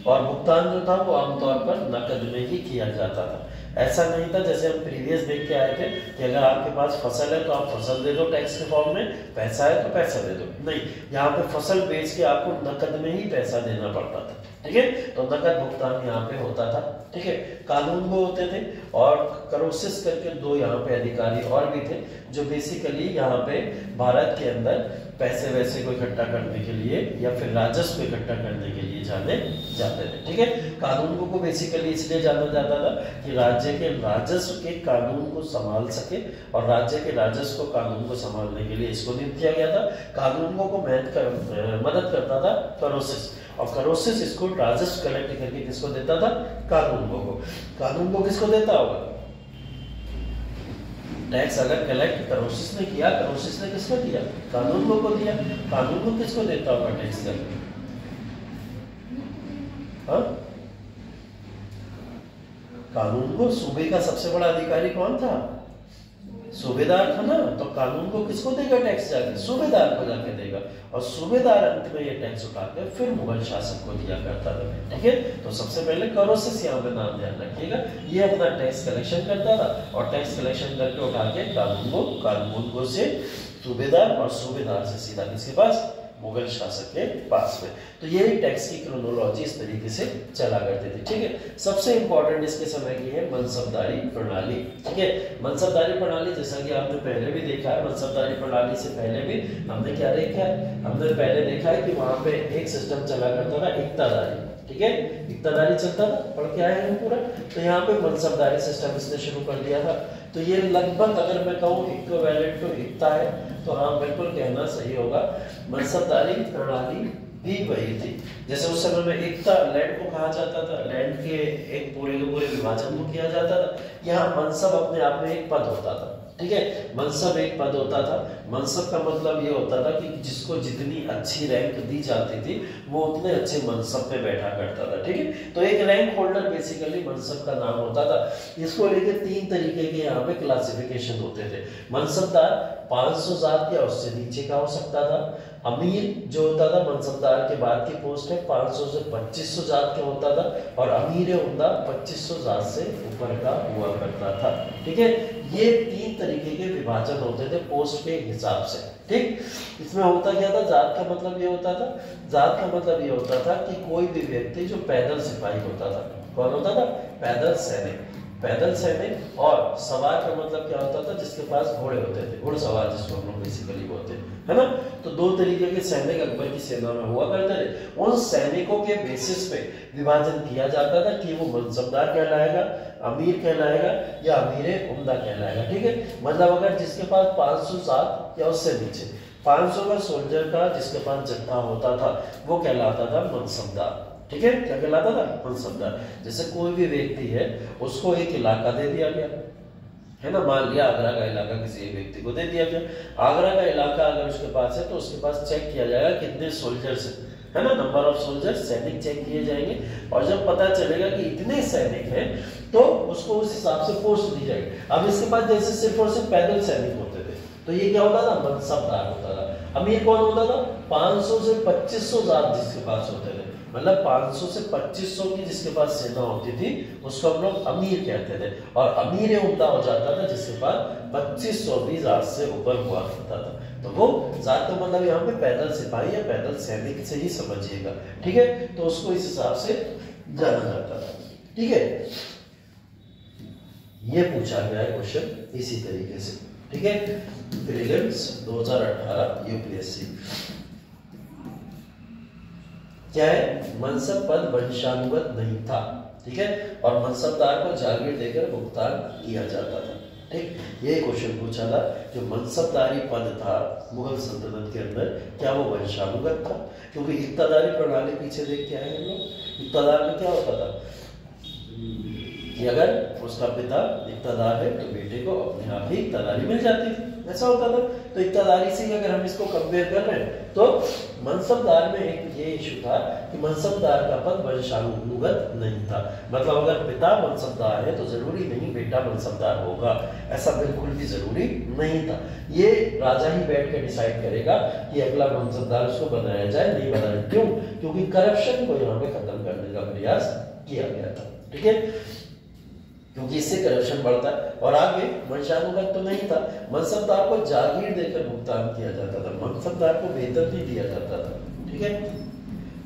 और भुगतान जो था वो आमतौर पर नकद में ही किया जाता था। ऐसा नहीं था जैसे हम प्रीवियस देख के आए थे कि अगर आपके पास फसल है तो आप फसल दे दो टैक्स के फॉर्म में, पैसा है तो पैसा दे दो, नहीं, यहाँ पे फसल बेच के आपको नकद में ही पैसा देना पड़ता था, ठीक है। तो नकद भुगतान यहाँ पे होता था, ठीक है। कानून वो होते थे, और करोसिस करके 2 यहाँ पे अधिकारी और भी थे जो बेसिकली यहाँ पे भारत के अंदर पैसे वैसे को इकट्ठा करने के लिए या फिर राजस्व इकट्ठा करने के लिए जाने जाते थे, ठीक है। कानून को बेसिकली इसलिए जाना जाता था कि राज्य के राजस्व के कानून को संभाल सके, और राज्य के राजस्व को कानून को संभालने के लिए इसको नियुक्त किया गया था। कानूनों को मदद करता था करोसिस, और करोसिस इसको राजस्व कलेक्ट करके किसको देता था, कानूनों को। कानून को किसको देता होगा, टैक्स अगर कलेक्ट करोसिस ने किया, करोसिस ने किसको दिया, कानून को दिया। कानून को किसको देता होगा टैक्स कलेक्ट, हाँ, कानून को। सूबे का सबसे बड़ा अधिकारी कौन था, सूबेदार था ना, तो कानून को किसको देगा टैक्स? जाके सूबेदार को जाके देगा, और सूबेदार अंत में ये टैक्स उठा के फिर मुगल शासक को दिया करता था। ठीक है, तो सबसे पहले करोसिस यहाँ पे नाम ध्यान रखिएगा, ये अपना टैक्स कलेक्शन करता था और टैक्स कलेक्शन करके उठा के कानून को से सूबेदार, और सूबेदार से सीधा किसके पास? मुगल शासक के पास में। तो यही टैक्स की क्रोनोलॉजी इस तरीके से चला करती थी। ठीक है, सबसे इंपॉर्टेंट इसके समय की है मनसबदारी प्रणाली। ठीक है, मनसबदारी प्रणाली जैसा कि आपने पहले भी देखा है, मनसबदारी प्रणाली से पहले भी हमने क्या देखा है? हमने पहले देखा है कि वहां पे एक सिस्टम चला करता था इक्तादारी। ठीक है, इक्तादारी चलता था, पढ़ के आए हैं पूरा। तो यहाँ पे मनसबदारी सिस्टम इसने शुरू कर दिया था। तो ये लगभग अगर मैं कहूँ इक्विवेलेंट टू इक्ता है, तो हाँ बिल्कुल कहना सही होगा। मनसबदारी प्रणाली भी वही थी। जैसे उस समय में इक्ता लैंड को कहा जाता था, लैंड के एक पूरे के पूरे विभाजन को किया जाता था। यहाँ मनसब अपने आप में एक पद होता था। ठीक है, मनसब एक पद होता था। मनसब का मतलब ये होता था कि जिसको जितनी अच्छी रैंक दी जाती थी वो उतने अच्छे मनसब पे बैठा करता था। ठीक है, तो एक रैंक होल्डर बेसिकली मनसब का नाम होता था। इसको लेकर 3 तरीके के यहाँ पे क्लासिफिकेशन होते थे। मनसबदार 500 जात या उससे नीचे का हो सकता था। अमीर जो होता था मनसबदार के बाद की पोस्ट है 500 से 2500 जात का होता था, और अमीर उम्दा 2500 जात से ऊपर का हुआ करता था। ठीक है, ये 3 तरीके के विभाजन होते थे पोस्ट के हिसाब से। ठीक, इसमें होता क्या था? जात का मतलब ये होता था, जात का मतलब ये होता था कि कोई भी व्यक्ति जो पैदल सिपाही होता था, कौन होता था? पैदल सैनिक। पैदल सैनिक, और सवार का मतलब क्या होता था? जिसके पास घोड़े होते थे, घुड़सवार जिसको हम लोग बेसिकली बोलते हैं, है ना। तो 2 तरीके के सैनिक अकबर की सेना में हुआ करते थे। उन सैनिकों के बेसिस पे विभाजन किया जाता था कि वो मनसबदार कहलाएगा, अमीर कहलाएगा या अमीर उम्दा कहलाएगा। ठीक है, मतलब अगर जिसके पास 500 जात या उससे नीचे 500 का सोल्जर का जिसके पास जत्था होता था वो कहलाता था मनसबदार। ठीक है, क्या कहलाता था? मनसबदार। जैसे कोई भी व्यक्ति है, उसको एक इलाका दे दिया गया, है ना, मान लिया आगरा का इलाका किसी एक व्यक्ति को दे दिया गया। आगरा का इलाका अगर उसके पास है तो उसके पास चेक किया जाएगा कितने सोल्जर्स है ना, नंबर ऑफ सोल्जर्स, सैनिक चेक किए जाएंगे, और जब पता चलेगा कि इतने सैनिक हैं तो उसको उस हिसाब से पोस्ट दी जाएगी। अब इसके पास जैसे सिर्फ और सिर्फ पैदल सैनिक होते थे तो ये क्या होता था? मनसबदार होता था। अमीर कौन होता था? 500 से 2500 जात जिसके पास होते थे, मतलब 500 से 2500 की जिसके पास सेना होती थी उसको हम लोग अमीर कहते थे, और अमीर उम्दा हो जाता था जिसके पास 2500 भी जात से ऊपर हुआ करता था। तो वो जात का मतलब यहाँ पे पैदल सिपाही या पैदल सैनिक से ही समझिएगा। ठीक है, तो उसको इस हिसाब से जाना जाता था। ठीक है, ये पूछा गया है क्वेश्चन इसी तरीके से। ठीक है, प्रीलिम्स 2018 यूपीएससी क्या है? मनसब पद वंशानुगत नहीं था। ठीक है, और मनसबदार को जागीर देकर भुगतान किया जाता था। ठीक, ये क्वेश्चन पूछा था जो मनसबदारी पद था मुगल सल्तनत के अंदर, क्या वो वंशानुगत था? क्योंकि इक्तादारी प्रणाली पीछे देख के आए हम लोग। इक्तादार में क्या होता था कि अगर उसका पिता इक्तादार है तो बेटे को अपने आप ही इक्तादारी मिल जाती थी, ऐसा होता था। तो इक्तादारी से अगर हम इसको कंपेयर कर रहे हैं तो मनसबदार में एक ये इशू था कि मनसबदार का पद वंशानुगत नहीं था। मतलब अगर पिता मनसबदार है तो जरूरी नहीं बेटा मनसबदार होगा, ऐसा बिल्कुल भी जरूरी नहीं था। ये राजा ही बैठ कर डिसाइड करेगा कि अगला मनसबदार उसको बनाया जाए नहीं बनाया। क्यों? क्योंकि करप्शन को यहाँ पे खत्म करने का प्रयास किया गया था। ठीक है, क्योंकि इससे करप्शन बढ़ता है। और आगे वंशानुगत तो नहीं था, मनसबदार को जागीर देकर भुगतान किया जाता था, मनसबदार को वेतन नहीं दिया जाता था। ठीक है,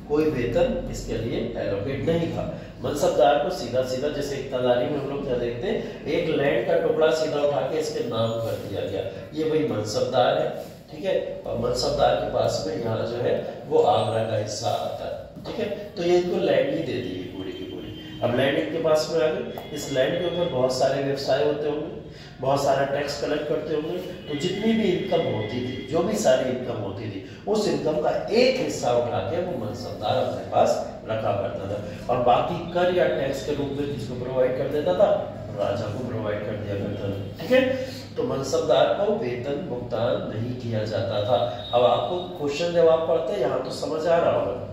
कोई वेतन इसके लिए एलोकेट नहीं था। मनसबदार को सीधा सीधा, जैसे इक्तादारी में हम लोग क्या देखते हैं, एक लैंड का टुकड़ा सीधा उठा के इसके नाम कर दिया गया, ये भाई मनसबदार है। ठीक है, और मनसबदार के पास में यहाँ जो है वो आगरा का हिस्सा आता है। ठीक है, तो ये इनको लैंड ही दे दी पूरी की पूरी। अब लैंड इनके पास में आ गई, इस लैंड के ऊपर बहुत सारे व्यवसाय होते होंगे, बहुत सारा टैक्स कलेक्ट करते होंगे, तो जितनी भी इनकम होती थी, जो भी सारी इनकम होती थी, उस इनकम का एक हिस्सा उठा के वो मनसबदार अपने पास रखा करता था, और बाकी कर या टैक्स के रूप में किसको प्रोवाइड कर देता था? राजा को प्रोवाइड कर दिया करता था। ठीक है, तो मनसबदार को वेतन भुगतान नहीं किया जाता था। अब आपको क्वेश्चन जब आप पढ़ते हैं यहाँ तो समझ आ रहा होगा,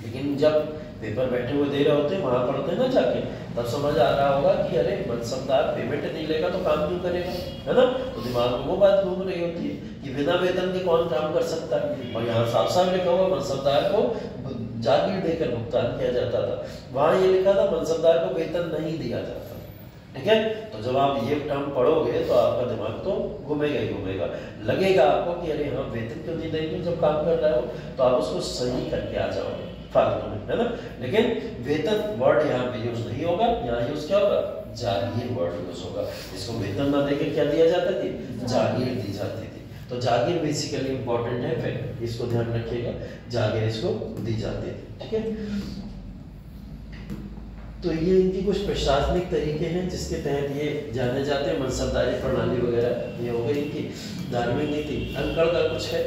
लेकिन जब पेपर बैठे हुए दे रहे होते हैं वहां पढ़ते हैं ना जाके, तब समझ आ रहा होगा कि अरे मनसबदार पेमेंट नहीं लेगा तो काम क्यों करेगा, है ना। तो दिमाग में वो बात घूम रही होती है कि बिना वेतन के कौन काम कर सकता है। और यहाँ साफ साफ लिखा हुआ मनसबदार को जागीर देकर भुगतान किया जाता था, वहां ये लिखा था मनसबदार को वेतन नहीं दिया जाता। ठीक है, तो जब आप ये टर्म पढ़ोगे तो आपका दिमाग तो घूमेगा ही घूमेगा, लगेगा आपको कि अरे हाँ वेतन क्यों नहीं देंगे जब काम कर रहे हो, तो आप उसको सही करके आ जाओगे फालतू में, है ना। लेकिन वेतन वर्ड यहाँ पे यूज नहीं होगा, यहाँ यूज क्या होगा, जागीर वर्ड यूज होगा। इसको वेतन ना देके क्या दिया जाता थी, जागीर दी जाती थी। तो जागीर बेसिकली इंपॉर्टेंट है, फिर इसको ध्यान रखिएगा, जागीर इसको दी जाती थी। ठीक है, तो ये इनकी कुछ प्रशासनिक तरीके हैं जिसके तहत ये जाने जाते हैं। मनसबदारी प्रणाली वगैरह ये हो गई इनकी। धार्मिक नीति अंकड़ का कुछ है,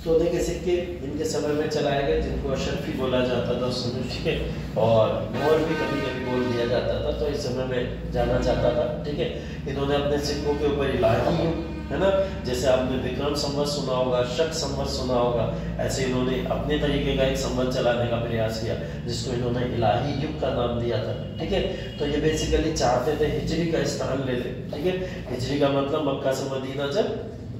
सोने के सिक्के इनके समय में चलाए गए जिनको अशरफी बोला जाता था उस समय, ठीक है, और मोहर भी कभी कभी बोल दिया जाता था, तो इस समय में जाना जाता था। ठीक है, इन्होंने अपने सिक्कों के ऊपर इलाही युग, है ना, जैसे आपने विक्रम संवत सुना होगा, शक संवत सुना होगा, ऐसे इन्होंने अपने तरीके का एक संवत चलाने का प्रयास किया जिसको इन्होंने इलाही युग का नाम दिया था। ठीक है, तो ये बेसिकली चाहते थे हिजरी का स्थान ले ले। ठीक है, हिजरी का मतलब मक्का से मदीना जब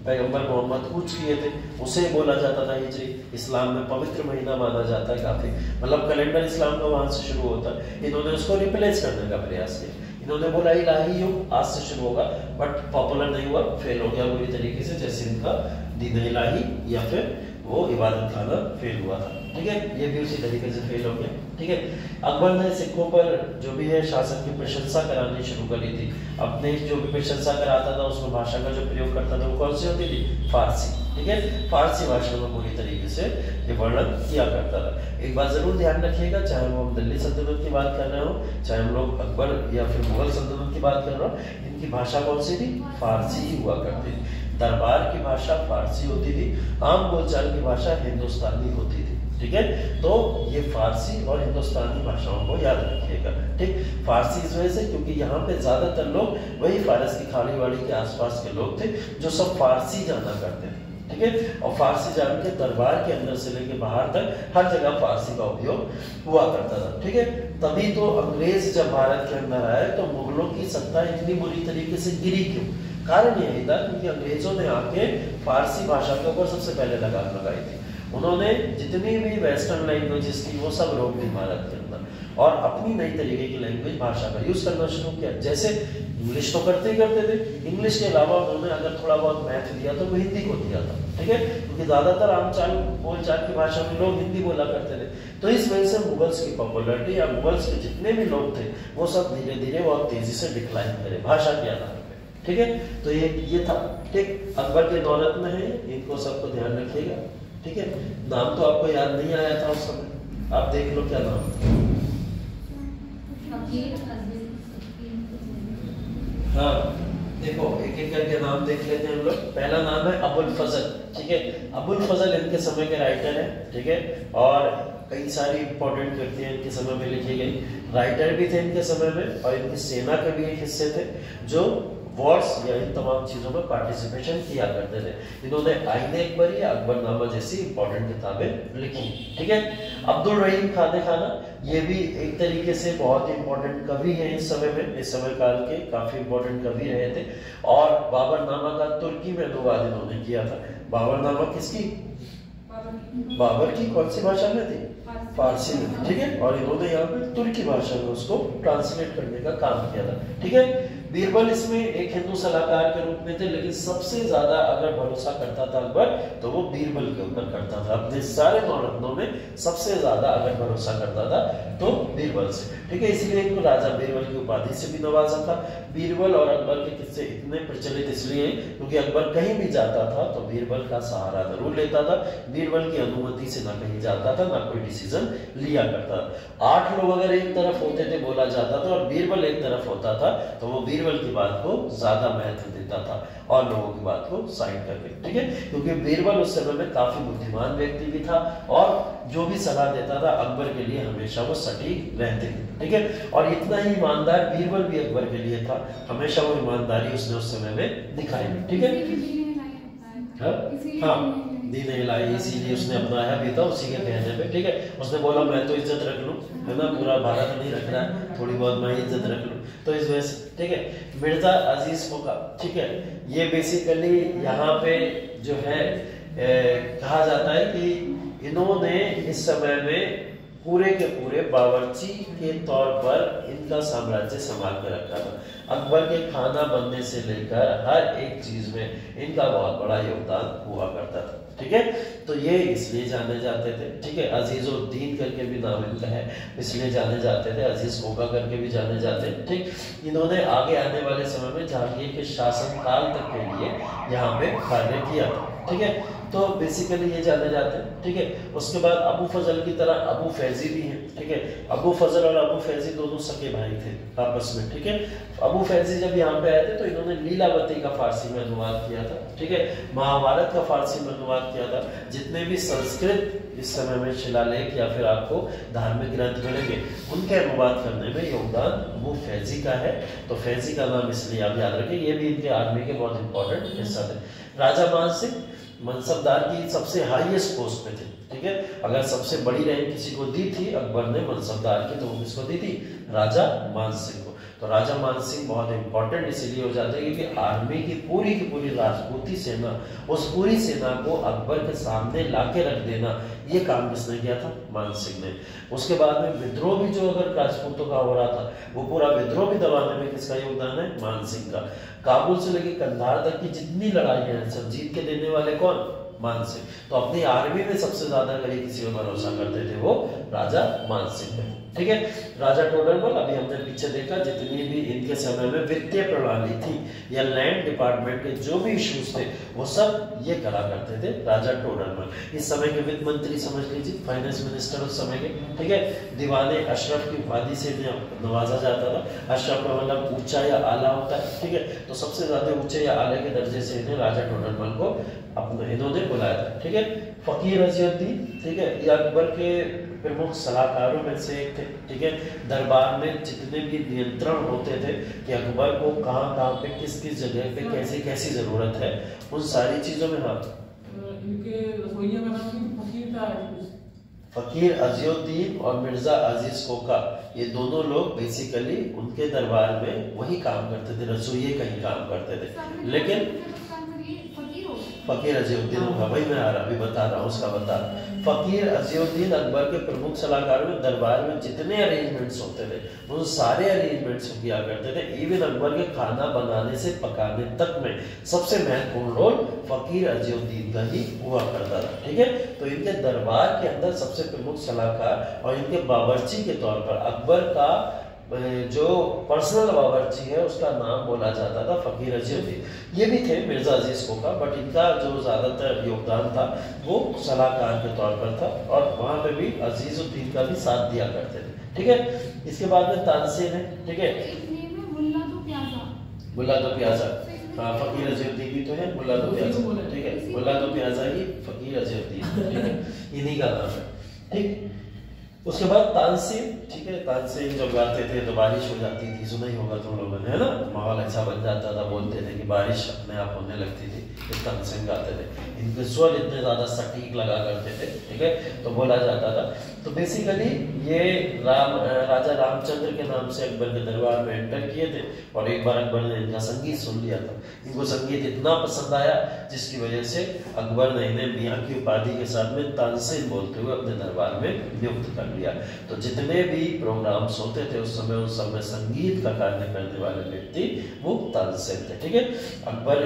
पैगंबर मोहम्मद कूच किए थे उसे बोला जाता था हिजरी। इस्लाम में पवित्र महीना माना जाता है काफी, मतलब कैलेंडर इस्लाम का वहां से शुरू होता है। इन्होंने उसको रिप्लेस करने का प्रयास किया, इन्होंने बोला इलाही युग आज से शुरू होगा, बट पॉपुलर नहीं हुआ, फेल हो गया बुरी तरीके से, जैसे इनका दीन इलाही या फिर वो इबादत खाना फेल हुआ था। ठीक है, ये भी उसी तरीके से फेल हो गया। ठीक है, अकबर ने सिखों पर जो भी है शासन की प्रशंसा करानी शुरू करी थी। अपने जो भी प्रशंसा कराता था उसमें भाषा का जो प्रयोग करता था वो कौन सी होती थी, फारसी। ठीक है, फारसी भाषा में पूरी तरीके से ये वर्णन किया करता था। एक बात जरूर ध्यान रखिएगा, चाहे वो हम दिल्ली सल्तनत की बात कर रहे हो, चाहे हम लोग अकबर या फिर मुगल सल्तनत की बात कर रहे हो, इनकी भाषा कौन सी थी, फारसी ही हुआ करती थी। दरबार की भाषा फारसी होती थी, आम बोलचाल की भाषा हिंदुस्तानी होती थी। ठीक है, तो ये फारसी और हिंदुस्तानी भाषाओं को याद रखिएगा। ठीक, फारसी इस वजह से क्योंकि यहाँ पे ज्यादातर लोग वही फारस की खाड़ी वाड़ी के आसपास के लोग थे जो सब फारसी जाना करते थे। ठीक है, और फारसी जान के दरबार के अंदर से लेके बाहर तक हर जगह फारसी का उपयोग हुआ करता था। ठीक है, तभी तो अंग्रेज जब भारत के अंदर आए तो मुगलों की सत्ता इतनी बुरी तरीके से गिरी क्यों, कारण यही था क्योंकि अंग्रेजों ने आके फारसी भाषा के ऊपर सबसे पहले लगाम लगाई थी। उन्होंने जितनी भी वेस्टर्न लैंग्वेजेस थी वो सब रोक दी भारत के अंदर, और अपनी नई तरीके की लैंग्वेज भाषा का यूज करना शुरू किया। जैसे इंग्लिश तो करते ही करते थे, इंग्लिश के अलावा उन्होंने अगर थोड़ा बहुत मैथ दिया तो वो हिंदी को दिया था। ठीक है, क्योंकि ज्यादातर आमचाल बोलचाल की भाषा में लोग हिंदी बोला करते थे, तो इस वजह से मुगल्स की पॉपुलरिटी या मुगल्स के जितने भी लोग थे वो सब धीरे धीरे बहुत तेजी से डिक्लाइन करे भाषा के आधार पर। ठीक है, तो ये था। ठीक, अकबर के दौलत में है, इनको सबको ध्यान रखिएगा। ठीक है, नाम तो आपको याद नहीं आया था उस समय, आप देख लो क्या नाम था। हाँ देखो, एक एक करके नाम देख लेते हैं हम लोग। पहला नाम है अबुल फजल। ठीक है, अबुल फजल इनके समय के राइटर है। ठीक है, और कई सारी इंपॉर्टेंट कृतियां इनके समय में लिखी गई, राइटर भी थे इनके समय में, और इनकी सेना के भी एक हिस्से थे जो वॉर्स या इन तमाम चीजों में पार्टिसिपेशन किया करते थे। इन्होंने आईने अकबरी या अकबरनामा जैसी इंपॉर्टेंट किताबें लिखी। ठीक है, अब्दुल रहीम खाने खाना ये भी एक तरीके से बहुत इंपॉर्टेंट कवि हैं इस समय में, इस समय काल के काफी इंपॉर्टेंट कवि रहे थे। और बाबरनामा का तुर्की में अनुवाद इन्होंने किया था। बाबरनामा किसकी, बाबर की कौन सी भाषा में थी, फारसी में। ठीक है, और इन्होंने यहाँ पे तुर्की भाषा में उसको ट्रांसलेट करने का काम किया था। ठीक है, बीरबल इसमें एक हिंदू सलाहकार के रूप में थे, लेकिन सबसे ज्यादा अगर भरोसा करता था अकबर तो वो बीरबल के ऊपर करता था। अपने सारे नौरत्नों में सबसे ज्यादा अगर भरोसा करता था तो बीरबल से। ठीक है, इसीलिए इनको राजा बीरबल की उपाधि से भी नवाजा था। बीरबल और अकबर के किस्से इतने प्रचलित इसलिए क्योंकि अकबर कहीं भी जाता था तो बीरबल का सहारा जरूर लेता था, बीरबल की अनुमति से ना कहीं जाता था ना कोई डिसीजन लिया करता था। 8 लोग अगर एक तरफ होते थे बोला जाता था और बीरबल एक तरफ होता था तो वो बीरबल की बात को ज्यादा महत्व देता था और लोगों की बात को साइड करके। ठीक है, क्योंकि बीरबल उस समय में काफी बुद्धिमान व्यक्ति भी था और जो भी सलाह देता था अकबर के लिए हमेशा वो सटीक रहते थे। ठीक है, और इतना ही ईमानदार बीरबल भी अकबर के लिए था, हमेशा वो ईमानदारी उसने उस समय में दिखाई। ठीक है, हाँ दी नहीं लाई, इसीलिए उसने अपनाया भी था उसी के कहने पे, ठीक है। उसने बोला मैं तो इज्जत रख लूँ, है ना, पूरा भारत नहीं रख रहा है, थोड़ी बहुत मैं इज्जत रख लूँ, तो इस वजह से, ठीक है। मिर्जा अजीज खोका, ठीक है, ये बेसिकली यहाँ पे जो है कहा जाता है कि इन्होंने इस समय में पूरे के पूरे बावर्ची के तौर पर इनका साम्राज्य संभाल कर रखा था। अकबर के खाना बनने से लेकर हर एक चीज में इनका बहुत बड़ा योगदान हुआ करता था, ठीक है। तो ये इसलिए जाने जाते थे, ठीक है, अजीजुद्दीन करके भी नाम इनका है, इसलिए जाने जाते थे, अजीज खोका करके भी जाने जाते हैं, ठीक। इन्होंने आगे आने वाले समय में जहांगीर के शासनकाल तक के लिए यहाँ पे कार्य किया था, ठीक है। तो बेसिकली ये जाने जाते हैं, ठीक है। उसके बाद अबू फजल की तरह अबू फैजी भी हैं, ठीक है। अबू फजल और अबू फैजी दोनों सगे भाई थे आपस में, ठीक है। अबू फैजी जब यहाँ पे आए थे तो इन्होंने लीलावती का फारसी में अनुवाद किया था, ठीक है। महाभारत का फारसी में अनुवाद किया था। जितने भी संस्कृत इस समय में शिलालेख या फिर आपको धार्मिक ग्रंथ मिलेंगे उनके अनुवाद करने में योगदान अबू फैजी का है। तो फैजी का नाम इसलिए आप याद रखें, ये भी इनके आर्मी के बहुत इंपॉर्टेंट हिस्सा थे। राजा मान सिंह मनसबदार की सबसे हाईएस्ट पोस्ट पे थे, ठीक है। अगर सबसे बड़ी रैंक किसी को दी थी अकबर ने मनसबदार की, तो वो किसको दी थी? राजा मान सिंह को। तो राजा मान सिंह बहुत इंपॉर्टेंट इसीलिए हो जाते हैं क्योंकि आर्मी की पूरी राजपूती सेना, उस पूरी सेना को अकबर के सामने लाके रख देना, ये काम किसने किया था? मान सिंह ने। उसके बाद में विद्रोह भी जो अगर राजपूतों का हो रहा था, वो पूरा विद्रोह भी दबाने में किसका योगदान है? मान सिंह का। काबुल से लेकर कंधार तक की जितनी लड़ाइयां हैं सब जीत के देने वाले कौन? मान सिंह। तो अपनी आर्मी में सबसे ज्यादा अगर किसी पर भरोसा करते थे वो राजा मान सिंह थे, ठीक है। राजा टोडरमल, अभी हमने पीछे देखा, जितनी भी इनके समय में वित्तीय प्रणाली थी या लैंड डिपार्टमेंट के जो भी इश्यूज थे वो सब ये करा करते थे राजा टोडरमल। इस समय के वित्त मंत्री समझ लीजिए, फाइनेंस मिनिस्टर उस समय के, ठीक है। दीवाने अशरफ की उपाधि से नवाजा जाता था। अशरफ का मतलब ऊंचा या आला होता है, ठीक है। तो सबसे ज्यादा ऊंचे या आले के दर्जे से इन्हें राजा टोडरमल को अपने इन्होंने बुलाया था, ठीक है। फकीर अजीजुद्दीन, ठीक है, ये अकबर के प्रमुख सलाहकारों में से एक थे, ठीक है। दरबार में जितने भी नियंत्रण होते थे कि अकबर को कहाँ पे किस किस जगह पे कैसी कैसी जरूरत है, उन सारी चीजों में इनके रसोइया का नाम फकीर था। फकीर अजीजुद्दीन और मिर्जा अजीज खोका, ये दोनों लोग बेसिकली उनके दरबार में वही काम करते थे, रसोइये का ही काम करते थे। लेकिन फकीर अजीजुद्दीन होगा, वही मैं अभी बता रहा हूँ, उसका बता। फकीर अजीजुद्दीन अकबर के प्रमुख सलाहकार में दरबार में जितने अरेंजमेंट्स होते थे उन सारे अरेंजमेंट्स किया करते थे। इवन अकबर के खाना बनाने से पकाने तक में सबसे महत्वपूर्ण रोल फकीर अजीजुद्दीन का ही हुआ करता था, ठीक है। तो इनके दरबार के अंदर सबसे प्रमुख सलाहकार और इनके बावर्ची के तौर पर अकबर का जो पर्सनल बावर्ची है उसका नाम बोला जाता था फकीर अजीजुद्दीन। ये भी थे मिर्जा अजीज खोका, बट इनका जो ज्यादातर योगदान था वो सलाहकार के तौर पर था और वहां पे भी अजीजुद्दीन का भी साथ दिया करते थे, ठीक है। इसके बाद में तानसेन है, ठीक है, मुल्ला तो प्याजा, हाँ, फकीर अजीजुद्दीन भी तो है, मुल्ला तो प्याजा, ठीक है, मुल्ला तो प्याजा ही फकीर अजीजुद्दीन, ठीक है, इन्हीं का नाम है, ठीक। उसके बाद तानसेन, ठीक है, तानसेन जब गाते थे तो बारिश हो जाती थी, सुना ही होगा तुम लोगों ने, है ना, माहौल ऐसा बन जाता था, बोलते थे कि बारिश अपने आप होने लगती थी, तो तानसेन गाते थे। इनके स्वर इतने ज्यादा सटीक लगा करते थे, ठीक है, तो बोला जाता था। तो बेसिकली ये राजा रामचंद्र के नाम से अकबर के दरबार में एंटर किए थे और एक बार अकबर ने इनका संगीत सुन लिया था। इनको संगीत इतना पसंद आया जिसकी वजह से अकबर ने इन्हें मियाँ की उपाधि के साथ में तानसेन बोलते हुए अपने दरबार में नियुक्त कर लिया। तो जितने भी प्रोग्राम्स होते थे उस समय, उस समय संगीत का कार्य करने वाले व्यक्ति वो तानसेन थे, ठीक है। अकबर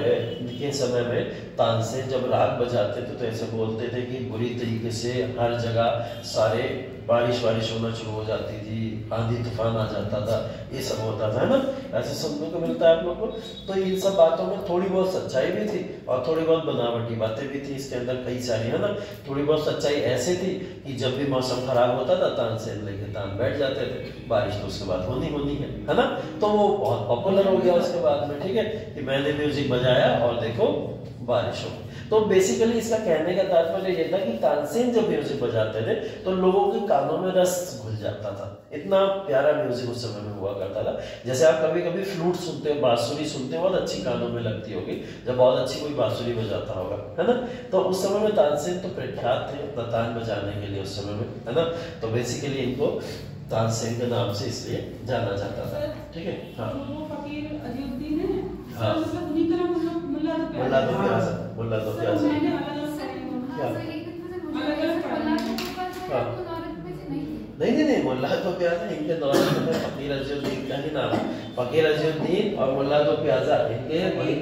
के समय में तानसेन जब राग बजाते थे तो ऐसे बोलते थे कि बुरी तरीके से हर जगह सारे बारिश होना शुरू हो जाती थी, आंधी तूफान आ जाता था, ये सब होता था, है ना, ऐसे सुनने को मिलता है आप लोग को। तो इन सब बातों में थोड़ी बहुत सच्चाई भी थी और थोड़ी बहुत बनावटी बातें भी थी, इसके अंदर कई सारी, है ना। थोड़ी बहुत सच्चाई ऐसी थी कि जब भी मौसम खराब होता था तानसेन लेके तान बैठ जाते थे, बारिश तो उसके बाद होनी है ना। तो वो बहुत पॉपुलर हो गया उसके बाद में, ठीक है, कि मैंने म्यूजिक बजाया और देखो बारिशों में। तो बेसिकली इसका कहने का तात्पर्य ये था कि तानसेन जब म्यूजिक बजाते थे तो लोगों के कानों में रस घुल जाता था, इतना प्यारा म्यूजिक उस समय में हुआ करता था। जैसे आप कभी कभी फ्लूट सुनते हो, बांसुरी सुनते हो, बहुत अच्छी कानों में लगती होगी जब बहुत अच्छी कोई बांसुरी बजाता होगा, है ना। तो उस समय में तानसेन तो प्रख्यात थे तान बजाने के लिए उस समय में, है ना। तो बेसिकली इनको तानसेन के नाम से इसलिए जाना जाता था, ठीक है। हाँ, वो फकीर अजीउद्दीन है। हाँ, मतलब उन्हीं का नाम मुल्ला तो मुल्ला तो प्याजा, मुल्ला तो प्याजा। मैंने अलग-अलग क्या? अलग-अलग नहीं, मुल्ला तो प्याजा इनके दौरान में फकीर अजीउद्दीन का ही नाम, फकीर अजीउद्दीन और मुल्ला तो प्याजा इनके वही,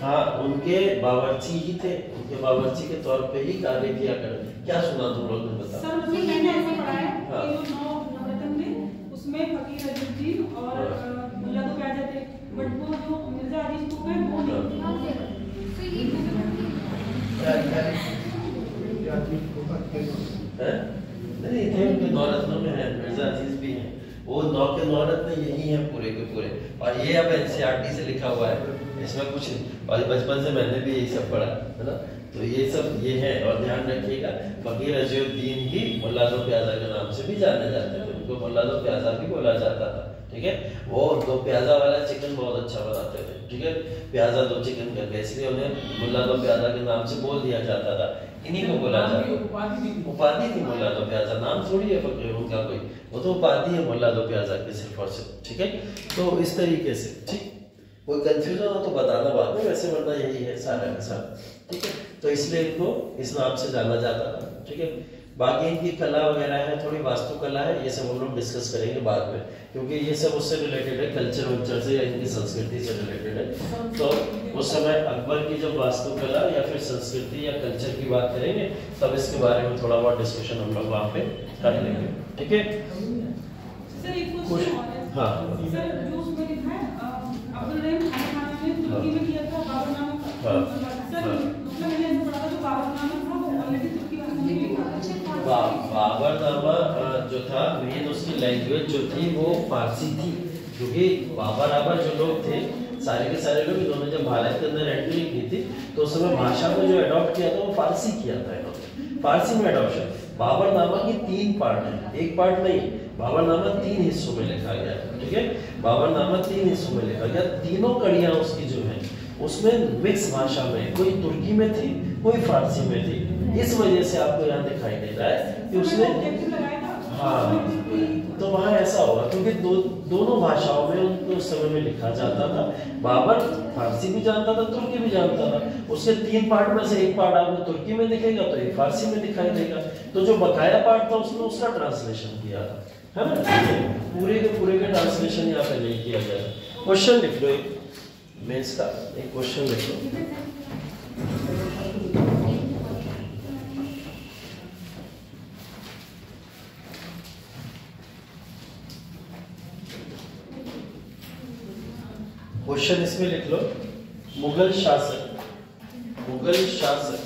हाँ, उनके बावर्ची ही थे, उनके बावर्ची के तौर पे ही कार्य किया करते। क्या सुना तुम लोग ने बताओ? सर मुझे मैंने ऐसा पढ़ा है कि जो 9 नवरत्न थे उसमें फकीर अजीउद्दीन और मुल्ला तो प्याजा थे, बट वो जो मिर्जा अली को है वो नहीं थे, उनके नौरत्नों में है, मिर्जा अजीज भी हैं, वो 9 के नौरत्न यही हैं पूरे के पूरे। और ये अब एनसीईआरटी से लिखा हुआ है, इसमें कुछ नहीं, और बचपन से मैंने भी यही सब पढ़ा, है ना। तो ये सब ये है, और ध्यान रखिएगा फकीर अजीउद्दीन ही मुल्ला तो प्याजा के नाम से भी जाने जाते थे, उनको मुल्ला तो प्याजा भी बोला जाता था, ठीक है। वो दो प्याजा वाला चिकन बहुत अच्छा बनाते थे, ठीक है, प्याजा दो चिकन करके, इसलिए उन्हें मुल्ला तो प्याजा के नाम से बोल दिया जाता था, इन्हीं को बोला जाता। उपाधि थी मुल्ला तो प्याजा, नाम थोड़ी है फकीर उनका कोई, वो तो उपाधि है मुल्ला तो प्याजा की सिर्फ और सिर्फ, ठीक है। तो इस तरीके से, ठीक, कोई कंफ्यूजन हो तो बताना बाद में, वैसे वरना यही है सारा का सारा, ठीक है। तो इसलिए इनको इस नाम से जाना जाता था, ठीक है। बाकी इनकी कला वगैरह है, थोड़ी वास्तुकला है, ये सब हम लोग डिस्कस करेंगे बाद में, क्योंकि ये सब उससे रिलेटेड है, कल्चर वल्चर से या इनकी संस्कृति से रिलेटेड है। तो उस समय अकबर की जब वास्तुकला या फिर संस्कृति या कल्चर की बात करेंगे तब इसके बारे में थोड़ा बहुत डिस्कशन हम लोग वहाँ पे कर लेंगे, ठीक है। सर एक क्वेश्चन और है। हाँ सर जो उसमें लिखा है अब्दुल रहीम खान ने तुर्की में किया था बाबरनामा। सर मतलब मैंने ऐसा पढ़ा था जो बाबरनामा था वो ऑलरेडी तुर्की भाषा में लिखा था। बाबरनामा जो था मेन उसकी लैंग्वेज जो थी वो फारसी थी, क्योंकि बाबर जो लोग थे सारे के सारे लोग इन्होंने जब भारत के अंदर एंट्री की थी तो उस समय भाषा को जो अडॉप्ट किया था वो फारसी किया था इन्होंने, फारसी में अडॉप्शन। बाबरनामा की 3 पार्ट है, एक पार्ट नहीं, बाबरनामा 3 हिस्सों में लिखा गया, ठीक है। बाबरनामा 3 हिस्सों में लिखा गया, तीनों कड़ियां उसकी जो है उसमें मिक्स भाषा में, कोई तुर्की में थी कोई फारसी में थी, इस वजह से आपको यहाँ दिखाई दे रहा है कि उसने, हाँ, तो वहाँ ऐसा होगा क्योंकि दोनों भाषाओं में उनको उस समय में लिखा जाता था। बाबर फारसी भी जानता था, तुर्की भी जानता था, उसके 3 पार्ट में से एक पार्ट आपको तुर्की में दिखेगा तो एक फारसी में दिखाई देगा, तो जो बकाया पार्ट था उसने उसका ट्रांसलेशन किया था, है ना। पूरे के ट्रांसलेशन यहाँ पे नहीं किया गया। क्वेश्चन लिख लो, एक मेंस का एक क्वेश्चन लिख लो। क्वेश्चन इसमें लिख लो, मुगल शासक, मुगल शासक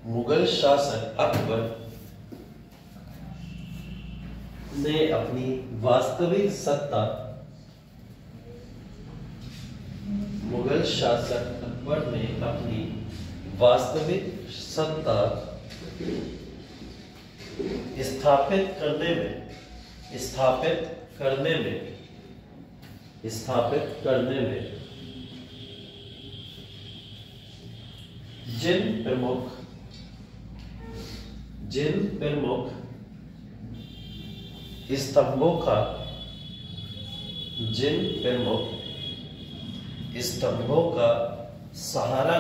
मुगल शासक अकबर ने अपनी वास्तविक सत्ता, मुगल शासक अकबर ने अपनी वास्तविक सत्ता स्थापित करने में जिन प्रमुख स्तंभों का सहारा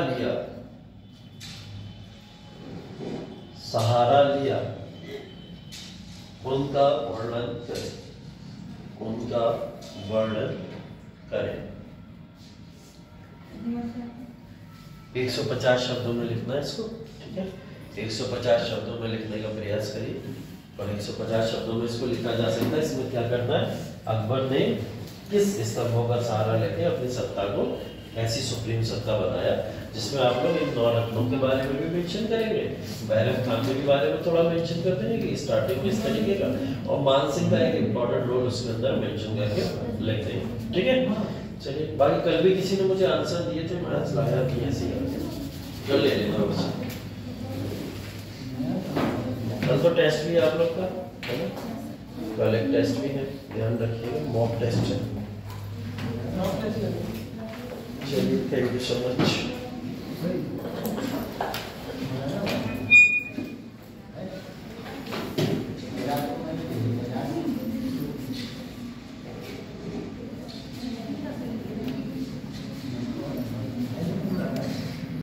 लिया उनका वर्णन करें। 150 शब्दों में लिखना है इसको, ठीक है। 150 शब्दों में लिखने का प्रयास करिए और 150 शब्दों में इसको लिखा जा सकता है। इसमें क्या करना है, अकबर ने किस स्तंभों का सहारा लेके अपनी सत्ता को ऐसी सुप्रीम सत्ता बनाया जिसमें आप लोग इन 9 रत्नों के बारे में भी मेंशन करेंगे, बैरम खाने के बारे में थोड़ा मेंशन कर देंगे कि स्टार्टिंग में इस तरीके का, और मानसिंह का एक इम्पोर्टेंट रोल उसके अंदर मेंशन करके लिख देंगे, ठीक है। चलिए, बाकी कल भी किसी ने मुझे आंसर दिए थे, मैं आज लाया कि ऐसे कल ले लेना बस। कल तो टेस्ट भी है आप लोग का, है ना, कल एक टेस्ट भी है, ध्यान रखिएगा, मॉक टेस्ट है। चलिए, थैंक यू सो मच।